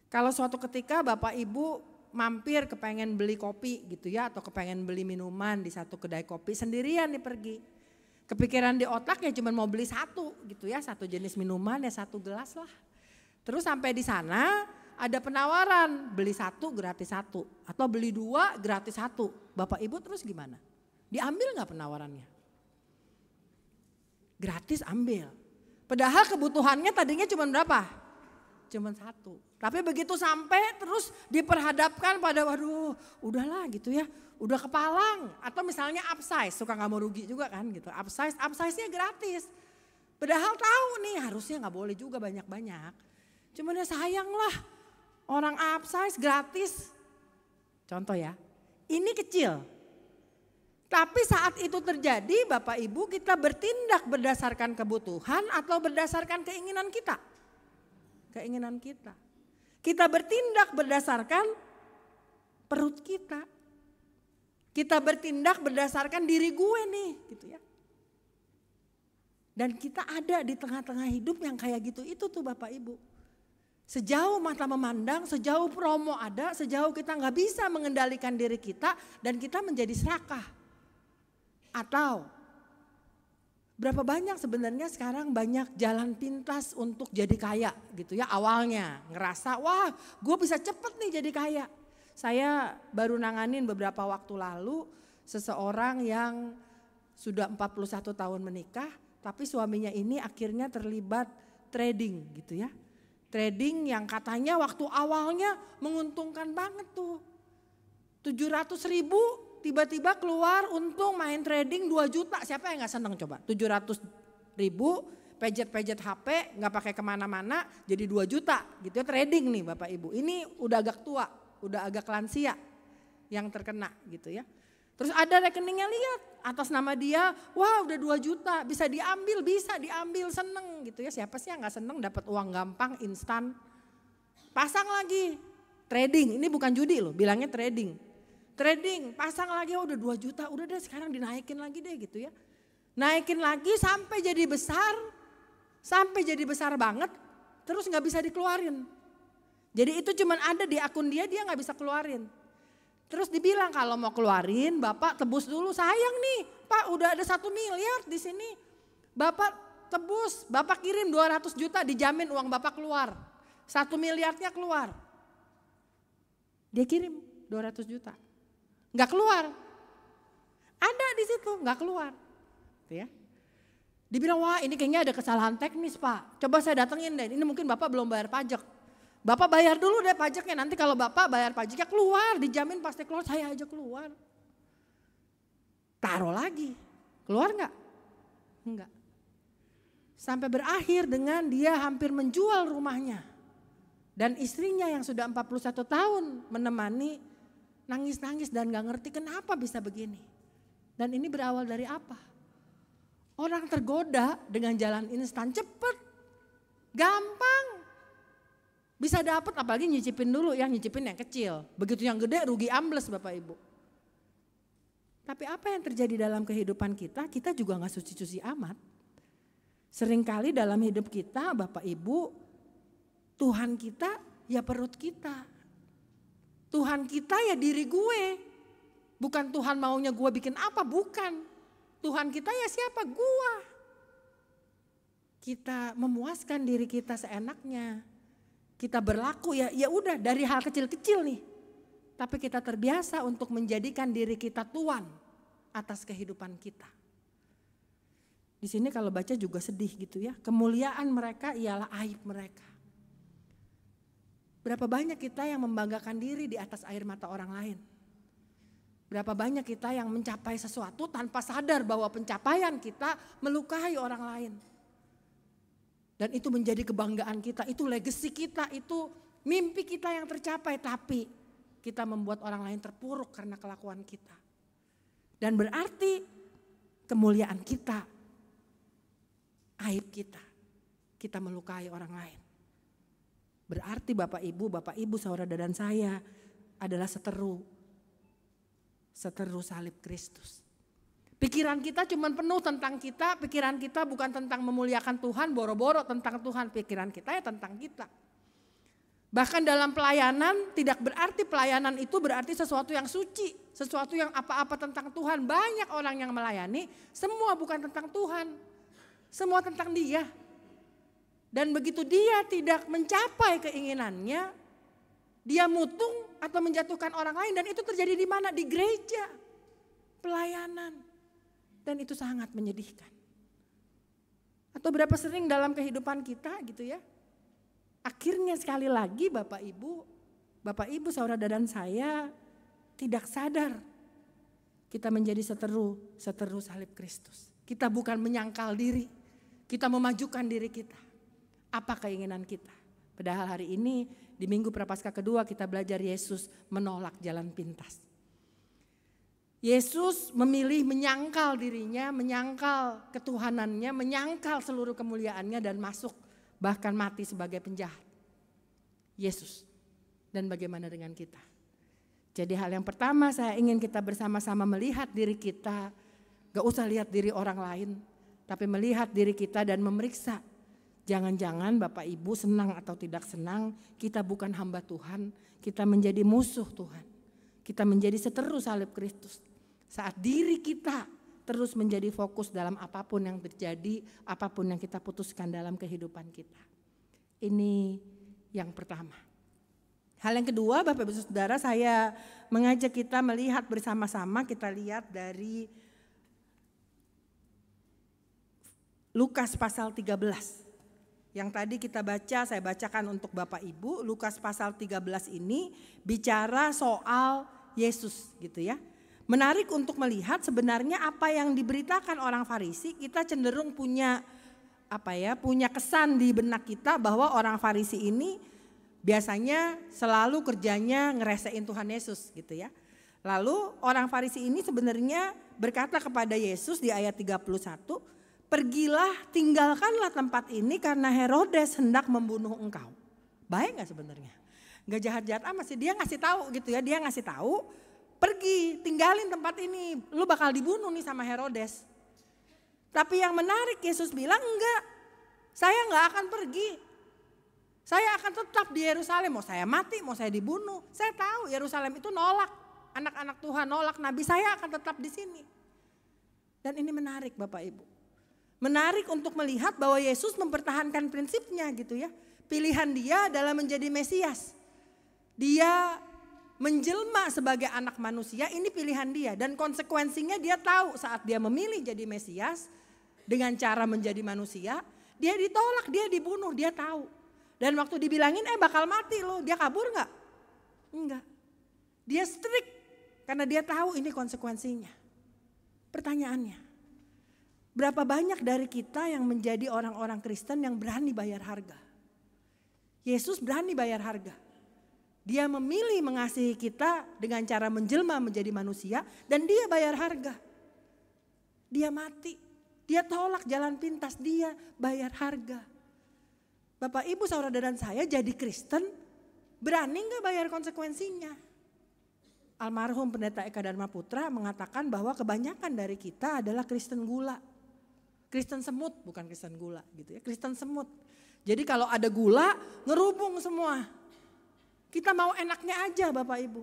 Kalau suatu ketika Bapak Ibu mampir kepengen beli kopi gitu ya, atau kepengen beli minuman di satu kedai kopi sendirian nih pergi. Kepikiran di otak ya cuma mau beli satu gitu ya, satu jenis minuman ya satu gelas lah. Terus sampai di sana ada penawaran beli satu gratis satu atau beli dua gratis satu. Bapak Ibu terus gimana? Diambil gak penawarannya? Gratis ambil. Padahal kebutuhannya tadinya cuma berapa? Cuma satu. Tapi begitu sampai terus diperhadapkan pada waduh udahlah gitu ya. Udah kepalang atau misalnya upsize, suka gak mau rugi juga kan gitu. Upsize-nya gratis. Padahal tahu nih harusnya gak boleh juga banyak-banyak. Cuman ya sayang lah. Orang upsize gratis, contoh ya, ini kecil. Tapi saat itu terjadi Bapak Ibu kita bertindak berdasarkan kebutuhan atau berdasarkan keinginan kita? Keinginan kita. Kita bertindak berdasarkan perut kita. Kita bertindak berdasarkan diri gue nih gitu ya. Dan kita ada di tengah-tengah hidup yang kayak gitu itu tuh Bapak Ibu. Sejauh mata memandang, sejauh promo ada, sejauh kita gak bisa mengendalikan diri kita dan kita menjadi serakah. Atau berapa banyak sebenarnya sekarang banyak jalan pintas untuk jadi kaya gitu ya awalnya. Ngerasa wah gue bisa cepet nih jadi kaya. Saya baru nanganin beberapa waktu lalu seseorang yang sudah 41 tahun menikah tapi suaminya ini akhirnya terlibat trading gitu ya. Trading yang katanya waktu awalnya menguntungkan banget tuh. 700.000 tiba-tiba keluar untung main trading 2 juta. Siapa yang gak seneng coba? 700.000 pejet-pejet HP gak pakai kemana-mana jadi 2 juta gitu ya trading nih Bapak Ibu. Ini udah agak tua, udah agak lansia yang terkena gitu ya. Terus ada rekeningnya lihat atas nama dia, wah udah 2 juta bisa diambil seneng gitu ya. Siapa sih yang gak seneng dapat uang gampang instan. Pasang lagi trading, ini bukan judi loh bilangnya trading. Trading pasang lagi udah 2 juta udah deh sekarang dinaikin lagi deh gitu ya. Naikin lagi sampai jadi besar banget terus gak bisa dikeluarin. Jadi itu cuman ada di akun dia gak bisa keluarin. Terus dibilang kalau mau keluarin Bapak tebus dulu, sayang nih Pak udah ada 1 miliar di sini. Bapak tebus, Bapak kirim 200 juta dijamin uang Bapak keluar. 1 miliarnya keluar. Dia kirim 200 juta. Gak keluar. Ada di situ gak keluar. Ya. Dibilang wah ini kayaknya ada kesalahan teknis Pak. Coba saya datengin deh, ini mungkin Bapak belum bayar pajak. Bapak bayar dulu deh pajaknya, nanti kalau Bapak bayar pajaknya keluar, dijamin pasti keluar, saya aja keluar. Taruh lagi, keluar enggak? Enggak. Sampai berakhir dengan dia hampir menjual rumahnya. Dan istrinya yang sudah 41 tahun menemani nangis-nangis dan gak ngerti kenapa bisa begini. Dan ini berawal dari apa? Orang tergoda dengan jalan instan cepet, gampang. Bisa dapat apalagi nyicipin dulu ya, nyicipin yang kecil. Begitu yang gede rugi ambles Bapak Ibu. Tapi apa yang terjadi dalam kehidupan kita, kita juga gak suci-suci amat. Seringkali dalam hidup kita Bapak Ibu, Tuhan kita ya perut kita. Tuhan kita ya diri gue. Bukan Tuhan maunya gue bikin apa, bukan. Tuhan kita ya siapa? Gua. Kita memuaskan diri kita seenaknya. Kita berlaku ya udah dari hal kecil-kecil nih. Tapi kita terbiasa untuk menjadikan diri kita tuan atas kehidupan kita. Di sini kalau baca juga sedih gitu ya. Kemuliaan mereka ialah aib mereka. Berapa banyak kita yang membanggakan diri di atas air mata orang lain. Berapa banyak kita yang mencapai sesuatu tanpa sadar bahwa pencapaian kita melukai orang lain. Dan itu menjadi kebanggaan kita, itu legacy kita, itu mimpi kita yang tercapai. Tapi kita membuat orang lain terpuruk karena kelakuan kita. Dan berarti kemuliaan kita, aib kita melukai orang lain. Berarti Bapak Ibu, saudara dan saya adalah seteru salib Kristus. Pikiran kita cuma penuh tentang kita, pikiran kita bukan tentang memuliakan Tuhan, boro-boro tentang Tuhan, pikiran kita ya tentang kita. Bahkan dalam pelayanan tidak berarti pelayanan itu berarti sesuatu yang suci, sesuatu yang apa-apa tentang Tuhan. Banyak orang yang melayani, semua bukan tentang Tuhan, semua tentang dia. Dan begitu dia tidak mencapai keinginannya, dia mutung atau menjatuhkan orang lain, dan itu terjadi di mana? Di gereja, pelayanan. Dan itu sangat menyedihkan. Atau berapa sering dalam kehidupan kita gitu ya. Akhirnya sekali lagi Bapak Ibu saudara dan saya tidak sadar kita menjadi seteru salib Kristus. Kita bukan menyangkal diri, kita memajukan diri kita. Apa keinginan kita? Padahal hari ini di Minggu Prapaskah kedua kita belajar Yesus menolak jalan pintas. Yesus memilih menyangkal dirinya, menyangkal ketuhanannya, menyangkal seluruh kemuliaannya dan masuk bahkan mati sebagai penjahat. Yesus. Dan bagaimana dengan kita? Jadi hal yang pertama saya ingin kita bersama-sama melihat diri kita, gak usah lihat diri orang lain, tapi melihat diri kita dan memeriksa. Jangan-jangan Bapak Ibu senang atau tidak senang, kita bukan hamba Tuhan, kita menjadi musuh Tuhan. Kita menjadi seteru salib Kristus. Saat diri kita terus menjadi fokus dalam apapun yang terjadi, apapun yang kita putuskan dalam kehidupan kita. Ini yang pertama. Hal yang kedua, Bapak Ibu Saudara, saya mengajak kita melihat bersama-sama, kita lihat dari Lukas pasal 13. Yang tadi kita baca, saya bacakan untuk Bapak Ibu. Lukas pasal 13 ini bicara soal Yesus gitu ya. Menarik untuk melihat sebenarnya apa yang diberitakan orang Farisi, kita cenderung punya punya kesan di benak kita bahwa orang Farisi ini biasanya selalu kerjanya ngeresein Tuhan Yesus gitu ya. Lalu orang Farisi ini sebenarnya berkata kepada Yesus di ayat 31, "Pergilah, tinggalkanlah tempat ini karena Herodes hendak membunuh engkau." Baik gak sebenarnya? Gak jahat-jahat amat sih, dia ngasih tahu gitu ya, dia ngasih tahu, pergi, tinggalin tempat ini, lu bakal dibunuh nih sama Herodes. Tapi yang menarik, Yesus bilang enggak, saya enggak akan pergi. Saya akan tetap di Yerusalem, mau saya mati, mau saya dibunuh. Saya tahu Yerusalem itu nolak anak-anak Tuhan, nolak Nabi, saya akan tetap di sini. Dan ini menarik Bapak Ibu. Menarik untuk melihat bahwa Yesus mempertahankan prinsipnya gitu ya. Pilihan dia adalah menjadi Mesias. Dia menjelma sebagai anak manusia, ini pilihan dia. Dan konsekuensinya dia tahu saat dia memilih jadi Mesias dengan cara menjadi manusia, dia ditolak, dia dibunuh, dia tahu. Dan waktu dibilangin bakal mati loh, dia kabur gak? Enggak. Dia strict karena dia tahu ini konsekuensinya. Pertanyaannya, berapa banyak dari kita yang menjadi orang-orang Kristen yang berani bayar harga? Yesus berani bayar harga. Dia memilih mengasihi kita dengan cara menjelma menjadi manusia dan dia bayar harga. Dia mati, dia tolak jalan pintas, dia bayar harga. Bapak Ibu saudara dan saya jadi Kristen, berani gak bayar konsekuensinya? Almarhum Pendeta Eka Dharma Putra mengatakan bahwa kebanyakan dari kita adalah Kristen gula. Kristen semut, bukan Kristen gula gitu ya, Kristen semut. Jadi kalau ada gula, ngerubung semua. Kita mau enaknya aja Bapak Ibu.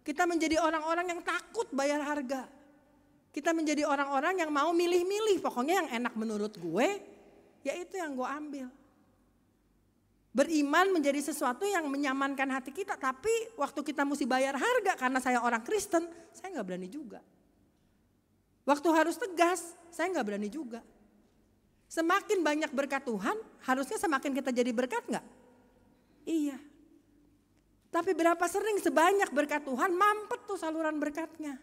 Kita menjadi orang-orang yang takut bayar harga. Kita menjadi orang-orang yang mau milih-milih, pokoknya yang enak menurut gue, ya itu yang gue ambil. Beriman menjadi sesuatu yang menyamankan hati kita, tapi waktu kita mesti bayar harga karena saya orang Kristen, saya gak berani juga. Waktu harus tegas, saya gak berani juga. Semakin banyak berkat Tuhan, harusnya semakin kita jadi berkat gak? Iya. Tapi berapa sering sebanyak berkat Tuhan mampet tuh saluran berkatnya.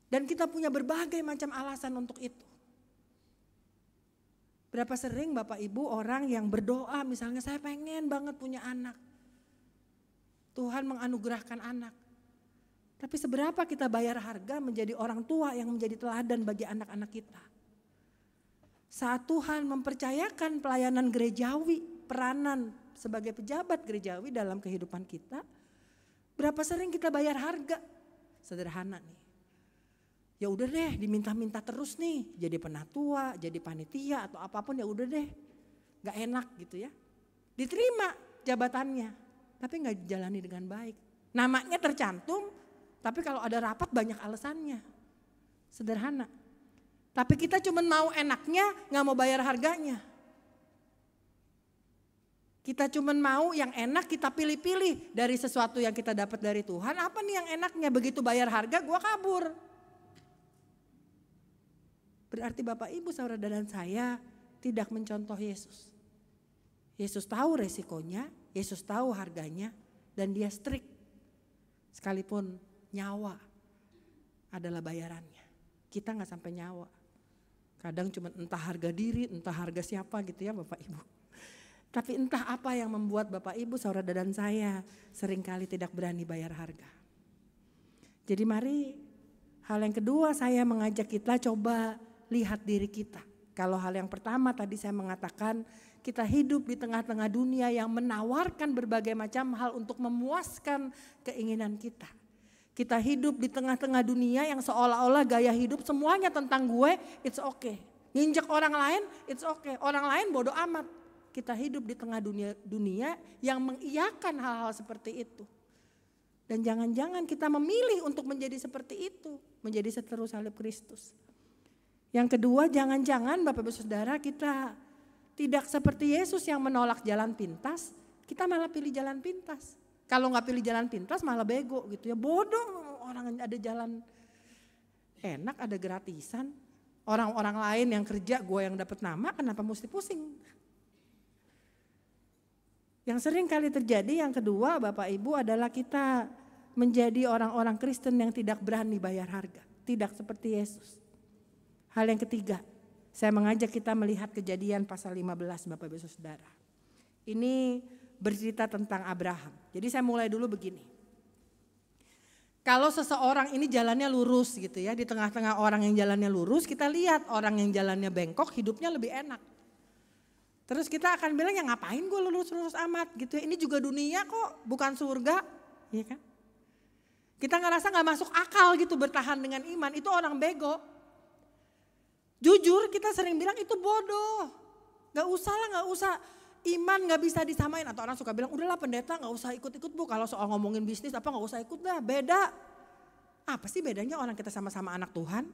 Dan kita punya berbagai macam alasan untuk itu. Berapa sering Bapak Ibu orang yang berdoa misalnya saya pengen banget punya anak. Tuhan menganugerahkan anak. Tapi seberapa kita bayar harga menjadi orang tua yang menjadi teladan bagi anak-anak kita. Saat Tuhan mempercayakan pelayanan gerejawi, peranan sebagai pejabat gerejawi dalam kehidupan kita, berapa sering kita bayar harga? Sederhana nih. Ya udah deh, diminta-minta terus nih, jadi penatua, jadi panitia atau apapun ya udah deh. Gak enak gitu ya. Diterima jabatannya, tapi gak dijalani dengan baik. Namanya tercantum, tapi kalau ada rapat banyak alasannya. Sederhana. Tapi kita cuma mau enaknya, gak mau bayar harganya. Kita cuma mau yang enak, kita pilih-pilih dari sesuatu yang kita dapat dari Tuhan. Apa nih yang enaknya? Begitu bayar harga, gua kabur. Berarti Bapak Ibu saudara dan saya tidak mencontoh Yesus. Yesus tahu resikonya, Yesus tahu harganya, dan dia strict. Sekalipun nyawa adalah bayarannya. Kita gak sampai nyawa. Kadang cuma entah harga diri, entah harga siapa gitu ya Bapak Ibu. Tapi entah apa yang membuat Bapak Ibu, saudara dan saya seringkali tidak berani bayar harga. Jadi mari hal yang kedua saya mengajak kita coba lihat diri kita. Kalau hal yang pertama tadi saya mengatakan kita hidup di tengah-tengah dunia yang menawarkan berbagai macam hal untuk memuaskan keinginan kita. Kita hidup di tengah-tengah dunia yang seolah-olah gaya hidup semuanya tentang gue, it's okay. Nginjek orang lain, it's okay. Orang lain bodoh amat. Kita hidup di tengah dunia yang mengiyakan hal-hal seperti itu. Dan jangan-jangan kita memilih untuk menjadi seperti itu. Menjadi seteru salib Kristus. Yang kedua, jangan-jangan Bapak Ibu Saudara kita tidak seperti Yesus yang menolak jalan pintas. Kita malah pilih jalan pintas. Kalau nggak pilih jalan pintas malah bego gitu ya. Bodoh, orang ada jalan enak, ada gratisan. Orang-orang lain yang kerja, gue yang dapat nama, kenapa mesti pusing? Yang sering kali terjadi yang kedua Bapak Ibu adalah kita menjadi orang-orang Kristen yang tidak berani bayar harga. Tidak seperti Yesus. Hal yang ketiga, saya mengajak kita melihat Kejadian pasal 15 Bapak Ibu Saudara. Ini bercerita tentang Abraham. Jadi saya mulai dulu begini. Kalau seseorang ini jalannya lurus gitu ya, di tengah-tengah orang yang jalannya lurus, kita lihat orang yang jalannya bengkok hidupnya lebih enak. Terus kita akan bilang ya ngapain gue lurus-lurus amat gitu ya, ini juga dunia kok bukan surga, ya kan. Kita ngerasa gak masuk akal gitu bertahan dengan iman, itu orang bego. Jujur kita sering bilang itu bodoh, gak usah lah, gak usah. Iman gak bisa disamain, atau orang suka bilang udahlah pendeta gak usah ikut-ikut bu, kalau soal ngomongin bisnis apa gak usah ikut dah, beda. Apa sih bedanya orang kita sama-sama anak Tuhan,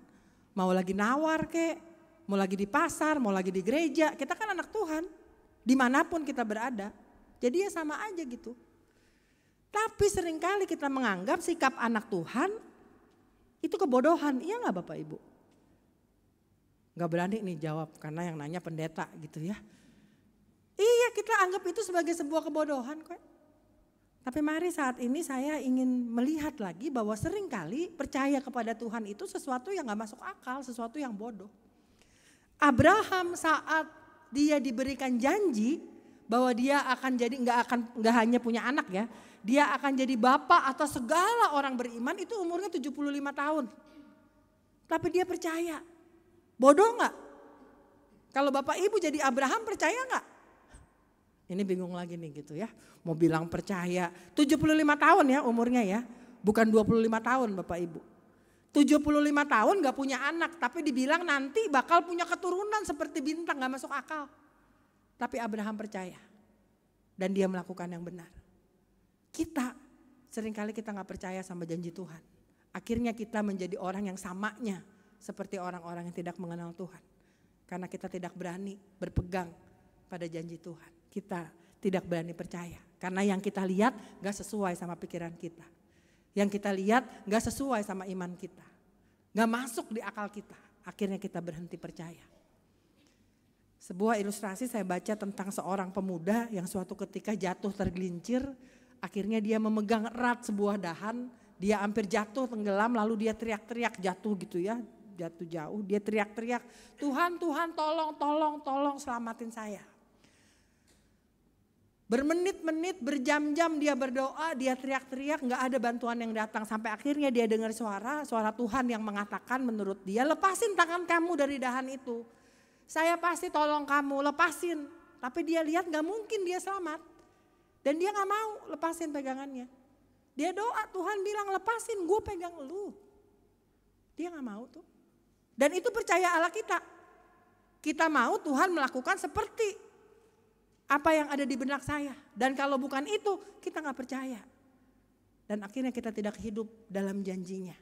mau lagi nawar kek, mau lagi di pasar, mau lagi di gereja, kita kan anak Tuhan, dimanapun kita berada, jadi ya sama aja gitu. Tapi seringkali kita menganggap sikap anak Tuhan itu kebodohan, iya gak Bapak Ibu? Gak berani nih jawab karena yang nanya pendeta gitu ya. Iya kita anggap itu sebagai sebuah kebodohan kok. Tapi mari saat ini saya ingin melihat lagi bahwa seringkali percaya kepada Tuhan itu sesuatu yang gak masuk akal, sesuatu yang bodoh. Abraham saat dia diberikan janji bahwa dia akan jadi nggak hanya punya anak ya, dia akan jadi bapak atas segala orang beriman, itu umurnya 75 tahun. Tapi dia percaya. Bodoh nggak? Kalau Bapak Ibu jadi Abraham percaya nggak? Ini bingung lagi nih gitu ya. Mau bilang percaya. 75 tahun ya umurnya ya. Bukan 25 tahun Bapak Ibu. 75 tahun gak punya anak. Tapi dibilang nanti bakal punya keturunan seperti bintang, gak masuk akal. Tapi Abraham percaya. Dan dia melakukan yang benar. Kita seringkali kita gak percaya sama janji Tuhan. Akhirnya kita menjadi orang yang samanya seperti orang-orang yang tidak mengenal Tuhan. Karena kita tidak berani berpegang pada janji Tuhan. Kita tidak berani percaya. Karena yang kita lihat gak sesuai sama pikiran kita. Yang kita lihat gak sesuai sama iman kita. Gak masuk di akal kita. Akhirnya kita berhenti percaya. Sebuah ilustrasi saya baca tentang seorang pemuda yang suatu ketika jatuh tergelincir. Akhirnya dia memegang erat sebuah dahan, dia hampir jatuh tenggelam, lalu dia teriak-teriak jatuh gitu ya, jatuh jauh. Dia teriak-teriak, Tuhan, Tuhan tolong, tolong, tolong selamatin saya. Bermenit-menit, berjam-jam dia berdoa, dia teriak-teriak, gak ada bantuan yang datang. Sampai akhirnya dia dengar suara Tuhan yang mengatakan menurut dia, lepasin tangan kamu dari dahan itu. Saya pasti tolong kamu, lepasin. Tapi dia lihat gak mungkin dia selamat. Dan dia gak mau lepasin pegangannya. Dia doa, Tuhan bilang lepasin, gue pegang lu. Dia gak mau tuh. Dan itu percaya Allah kita. Kita mau Tuhan melakukan seperti apa yang ada di benak saya. Dan kalau bukan itu, kita gak percaya. Dan akhirnya kita tidak hidup dalam janjinya.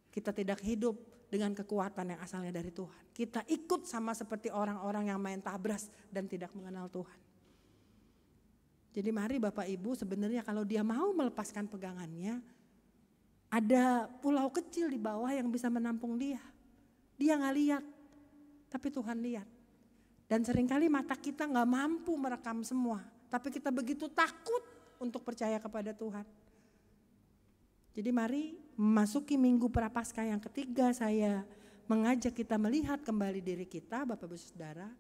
Kita tidak hidup dengan kekuatan yang asalnya dari Tuhan. Kita ikut sama seperti orang-orang yang main tabras dan tidak mengenal Tuhan. Jadi mari Bapak Ibu, sebenarnya kalau dia mau melepaskan pegangannya, ada pulau kecil di bawah yang bisa menampung dia. Dia gak lihat, tapi Tuhan lihat. Dan seringkali mata kita gak mampu merekam semua. Tapi kita begitu takut untuk percaya kepada Tuhan. Jadi mari memasuki minggu Prapaskah yang ketiga, saya mengajak kita melihat kembali diri kita, Bapak Ibu Saudara.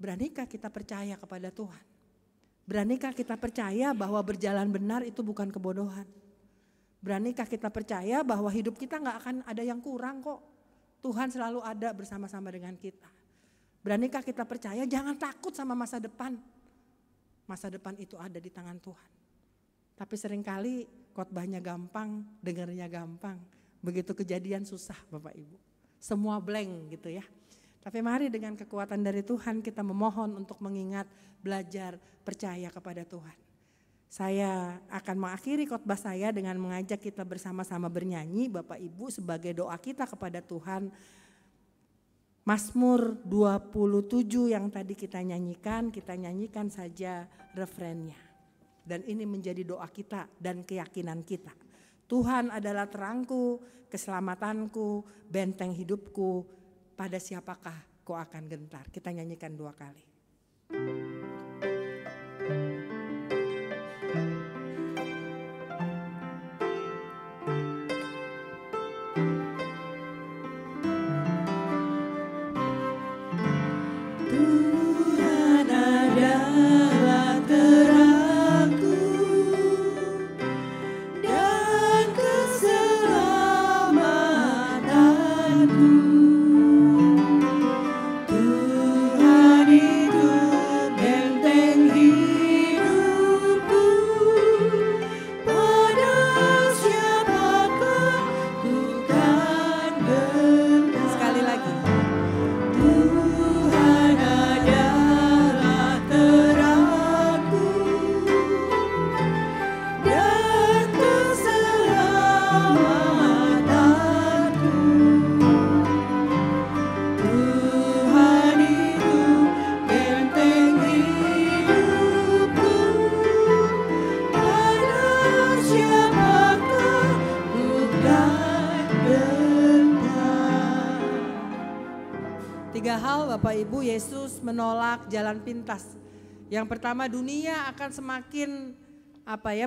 Beranikah kita percaya kepada Tuhan? Beranikah kita percaya bahwa berjalan benar itu bukan kebodohan? Beranikah kita percaya bahwa hidup kita gak akan ada yang kurang kok? Tuhan selalu ada bersama-sama dengan kita. Beranikah kita percaya jangan takut sama masa depan. Masa depan itu ada di tangan Tuhan. Tapi seringkali khotbahnya gampang, dengarnya gampang. Begitu kejadian susah Bapak Ibu. Semua blank gitu ya. Tapi mari dengan kekuatan dari Tuhan kita memohon untuk mengingat, belajar, percaya kepada Tuhan. Saya akan mengakhiri khotbah saya dengan mengajak kita bersama-sama bernyanyi Bapak Ibu sebagai doa kita kepada Tuhan. Mazmur 27 yang tadi kita nyanyikan saja refrennya. Dan ini menjadi doa kita dan keyakinan kita. Tuhan adalah terangku, keselamatanku, benteng hidupku, pada siapakah kau akan gentar. Kita nyanyikan 2 kali. Bapak Ibu, Yesus menolak jalan pintas. Yang pertama, dunia akan semakin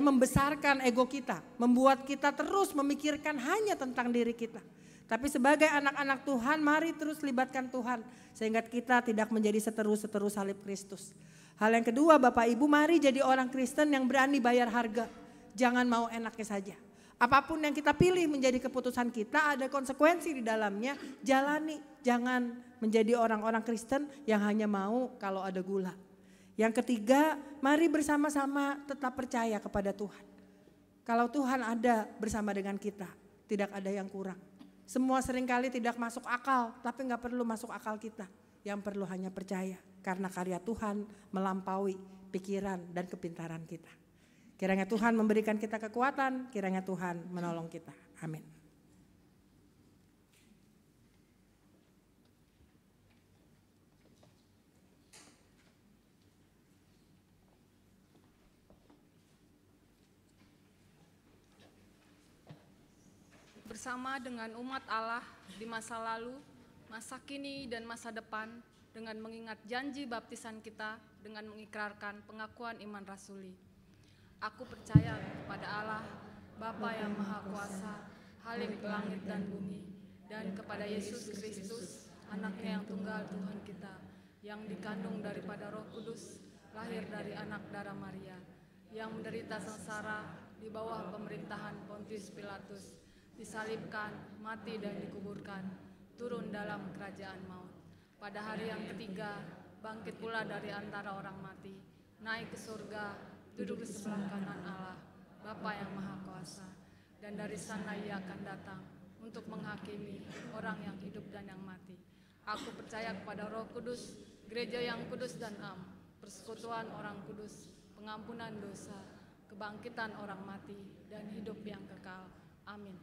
membesarkan ego kita, membuat kita terus memikirkan hanya tentang diri kita. Tapi sebagai anak-anak Tuhan, mari terus libatkan Tuhan sehingga kita tidak menjadi seteru-seteru salib Kristus. Hal yang kedua, Bapak Ibu, mari jadi orang Kristen yang berani bayar harga. Jangan mau enaknya saja. Apapun yang kita pilih menjadi keputusan kita, ada konsekuensi di dalamnya, jalani. Jangan menjadi orang-orang Kristen yang hanya mau kalau ada gula. Yang ketiga, mari bersama-sama tetap percaya kepada Tuhan. Kalau Tuhan ada bersama dengan kita, tidak ada yang kurang. Semua seringkali tidak masuk akal, tapi gak perlu masuk akal kita. Yang perlu hanya percaya, karena karya Tuhan melampaui pikiran dan kepintaran kita. Kiranya Tuhan memberikan kita kekuatan, kiranya Tuhan menolong kita. Amin. Bersama dengan umat Allah di masa lalu, masa kini dan masa depan, dengan mengingat janji baptisan kita, dengan mengikrarkan pengakuan iman rasuli. Aku percaya kepada Allah, Bapa yang Maha Kuasa, Halik langit dan bumi, dan kepada Yesus Kristus, Anaknya yang tunggal Tuhan kita, yang dikandung daripada Roh Kudus, lahir dari anak darah Maria, yang menderita sengsara di bawah pemerintahan Pontius Pilatus, disalibkan, mati dan dikuburkan, turun dalam kerajaan maut. Pada hari yang ketiga, bangkit pula dari antara orang mati, naik ke surga, duduk di sebelah kanan Allah, Bapa yang Maha Kuasa, dan dari sana Ia akan datang untuk menghakimi orang yang hidup dan yang mati. Aku percaya kepada Roh Kudus, gereja yang kudus dan am, persekutuan orang kudus, pengampunan dosa, kebangkitan orang mati, dan hidup yang kekal. Amin.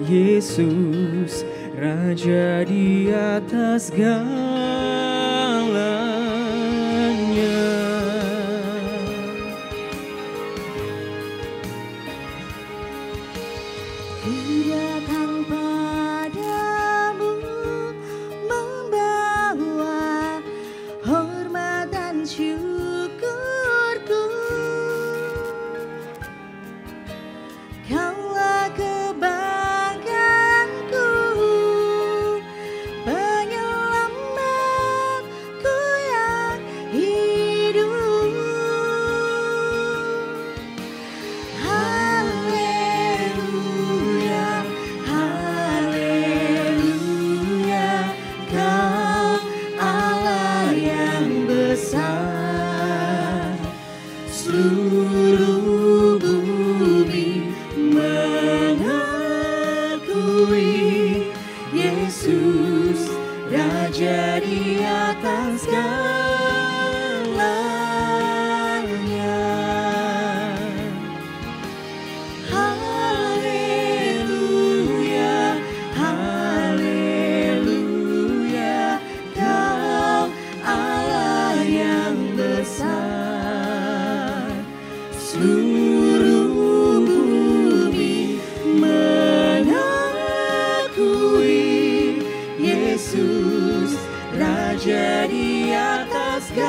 Yesus, Raja di atas segalanya. Ku datang padamu membawa hormat dan syukurku. Kaulah kebanggaanku, penyelamatku yang hidup. Haleluya, haleluya, Kau Allah yang besar. Seluruh bumi mengakui Yesus, Raja di atas segalanya. Haleluya, haleluya, Kau Allah yang besar. Seluruh bumi mengakui Yesus, Raja di atas segalanya.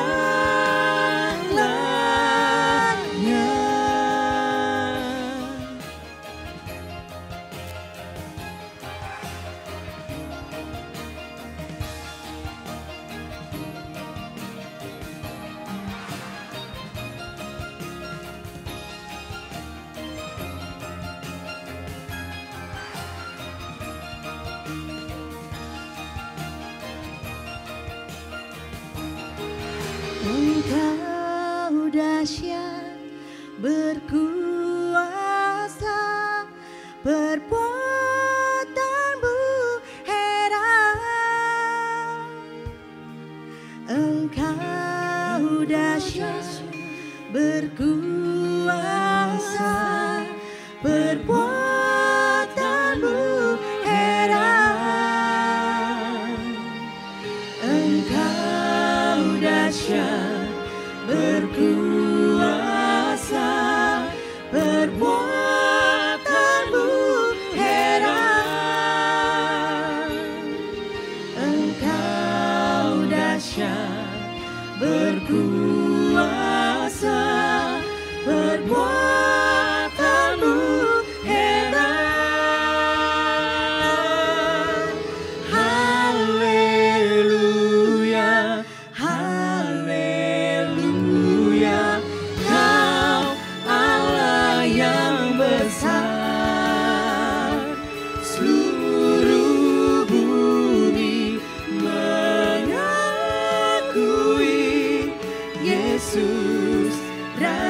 Engkau dahsyat, berkuasa, perbuatanmu heran. Engkau dahsyat, berkuasa, perbuatanmu heran.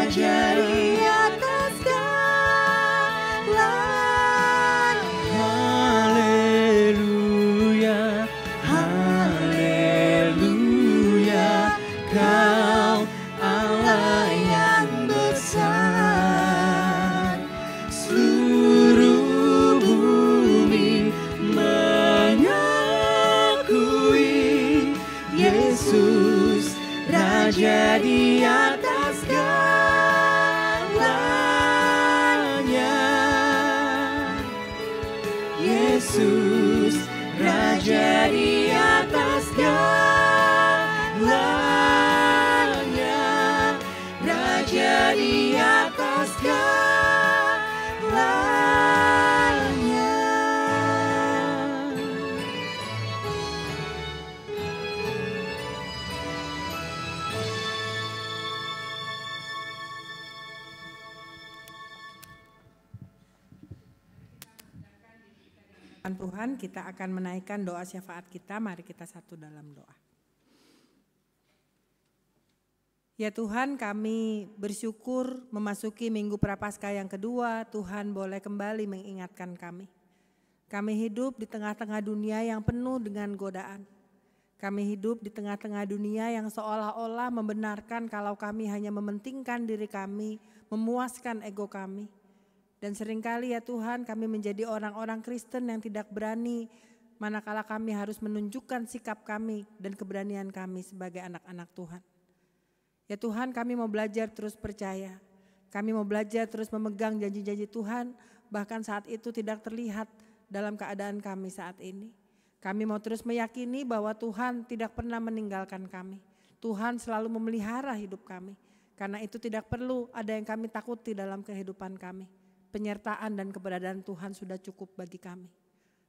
Raja di atas segalanya. Haleluya, haleluya, Kau Allah yang besar. Seluruh bumi mengakui Yesus Raja di atas segalanya. Yesus Raja di atas segalanya. Raja di atas segalanya. Tuhan, kita akan menaikkan doa syafaat kita. Mari kita satu dalam doa. Ya Tuhan, kami bersyukur memasuki Minggu Prapaskah yang kedua. Tuhan boleh kembali mengingatkan kami. Kami hidup di tengah-tengah dunia yang penuh dengan godaan. Kami hidup di tengah-tengah dunia yang seolah-olah membenarkan kalau kami hanya mementingkan diri kami, memuaskan ego kami. Dan seringkali ya Tuhan, kami menjadi orang-orang Kristen yang tidak berani manakala kami harus menunjukkan sikap kami dan keberanian kami sebagai anak-anak Tuhan. Ya Tuhan, kami mau belajar terus percaya. Kami mau belajar terus memegang janji-janji Tuhan, bahkan saat itu tidak terlihat dalam keadaan kami saat ini. Kami mau terus meyakini bahwa Tuhan tidak pernah meninggalkan kami. Tuhan selalu memelihara hidup kami. Karena itu tidak perlu ada yang kami takuti dalam kehidupan kami. Penyertaan dan keberadaan Tuhan sudah cukup bagi kami.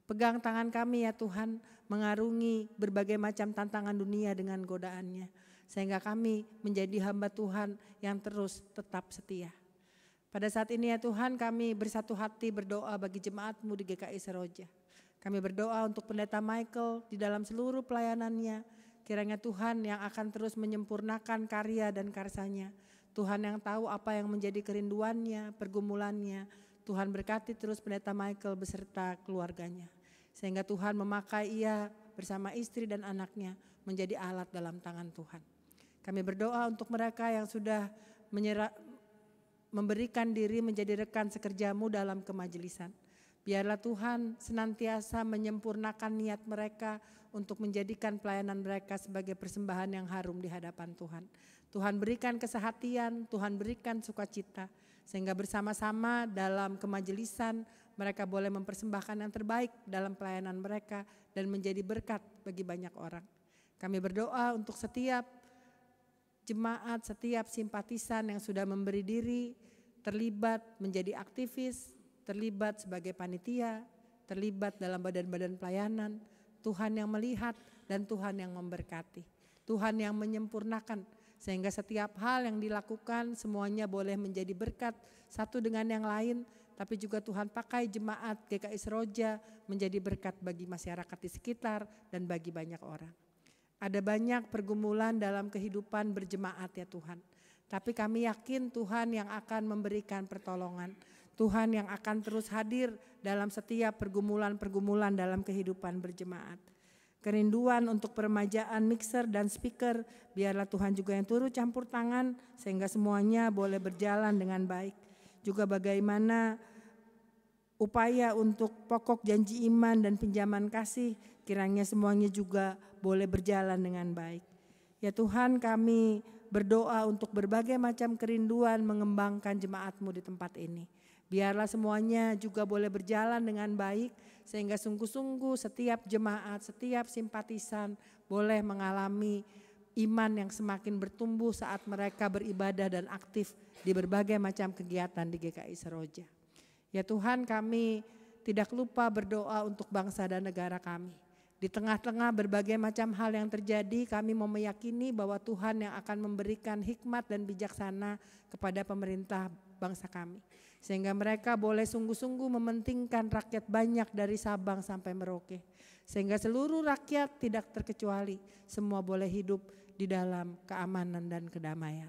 Pegang tangan kami ya Tuhan, mengarungi berbagai macam tantangan dunia dengan godaannya. Sehingga kami menjadi hamba Tuhan yang terus tetap setia. Pada saat ini ya Tuhan, kami bersatu hati berdoa bagi jemaat-Mu di GKI Seroja. Kami berdoa untuk Pendeta Michael di dalam seluruh pelayanannya. Kiranya Tuhan yang akan terus menyempurnakan karya dan karsanya. Tuhan yang tahu apa yang menjadi kerinduannya, pergumulannya. Tuhan berkati terus Pendeta Michael beserta keluarganya. Sehingga Tuhan memakai ia bersama istri dan anaknya menjadi alat dalam tangan Tuhan. Kami berdoa untuk mereka yang sudah memberikan diri menjadi rekan sekerja-Mu dalam kemajelisan. Biarlah Tuhan senantiasa menyempurnakan niat mereka untuk menjadikan pelayanan mereka sebagai persembahan yang harum di hadapan Tuhan. Tuhan berikan kesehatian, Tuhan berikan sukacita, sehingga bersama-sama dalam kemajelisan mereka boleh mempersembahkan yang terbaik dalam pelayanan mereka dan menjadi berkat bagi banyak orang. Kami berdoa untuk setiap jemaat, setiap simpatisan yang sudah memberi diri, terlibat menjadi aktivis, terlibat sebagai panitia, terlibat dalam badan-badan pelayanan. Tuhan yang melihat dan Tuhan yang memberkati, Tuhan yang menyempurnakan. Sehingga setiap hal yang dilakukan semuanya boleh menjadi berkat satu dengan yang lain. Tapi juga Tuhan pakai jemaat GKI Seroja menjadi berkat bagi masyarakat di sekitar dan bagi banyak orang. Ada banyak pergumulan dalam kehidupan berjemaat ya Tuhan. Tapi kami yakin Tuhan yang akan memberikan pertolongan. Tuhan yang akan terus hadir dalam setiap pergumulan-pergumulan dalam kehidupan berjemaat. Kerinduan untuk peremajaan mixer dan speaker, biarlah Tuhan juga yang turut campur tangan sehingga semuanya boleh berjalan dengan baik. Juga bagaimana upaya untuk pokok janji iman dan pinjaman kasih, kiranya semuanya juga boleh berjalan dengan baik. Ya Tuhan, kami berdoa untuk berbagai macam kerinduan mengembangkan jemaat-Mu di tempat ini. Biarlah semuanya juga boleh berjalan dengan baik, sehingga sungguh-sungguh setiap jemaat, setiap simpatisan boleh mengalami iman yang semakin bertumbuh saat mereka beribadah dan aktif di berbagai macam kegiatan di GKI Seroja. Ya Tuhan, kami tidak lupa berdoa untuk bangsa dan negara kami. Di tengah-tengah berbagai macam hal yang terjadi, kami mau meyakini bahwa Tuhan yang akan memberikan hikmat dan bijaksana kepada pemerintah bangsa kami. Sehingga mereka boleh sungguh-sungguh mementingkan rakyat banyak dari Sabang sampai Merauke. Sehingga seluruh rakyat tidak terkecuali, semua boleh hidup di dalam keamanan dan kedamaian.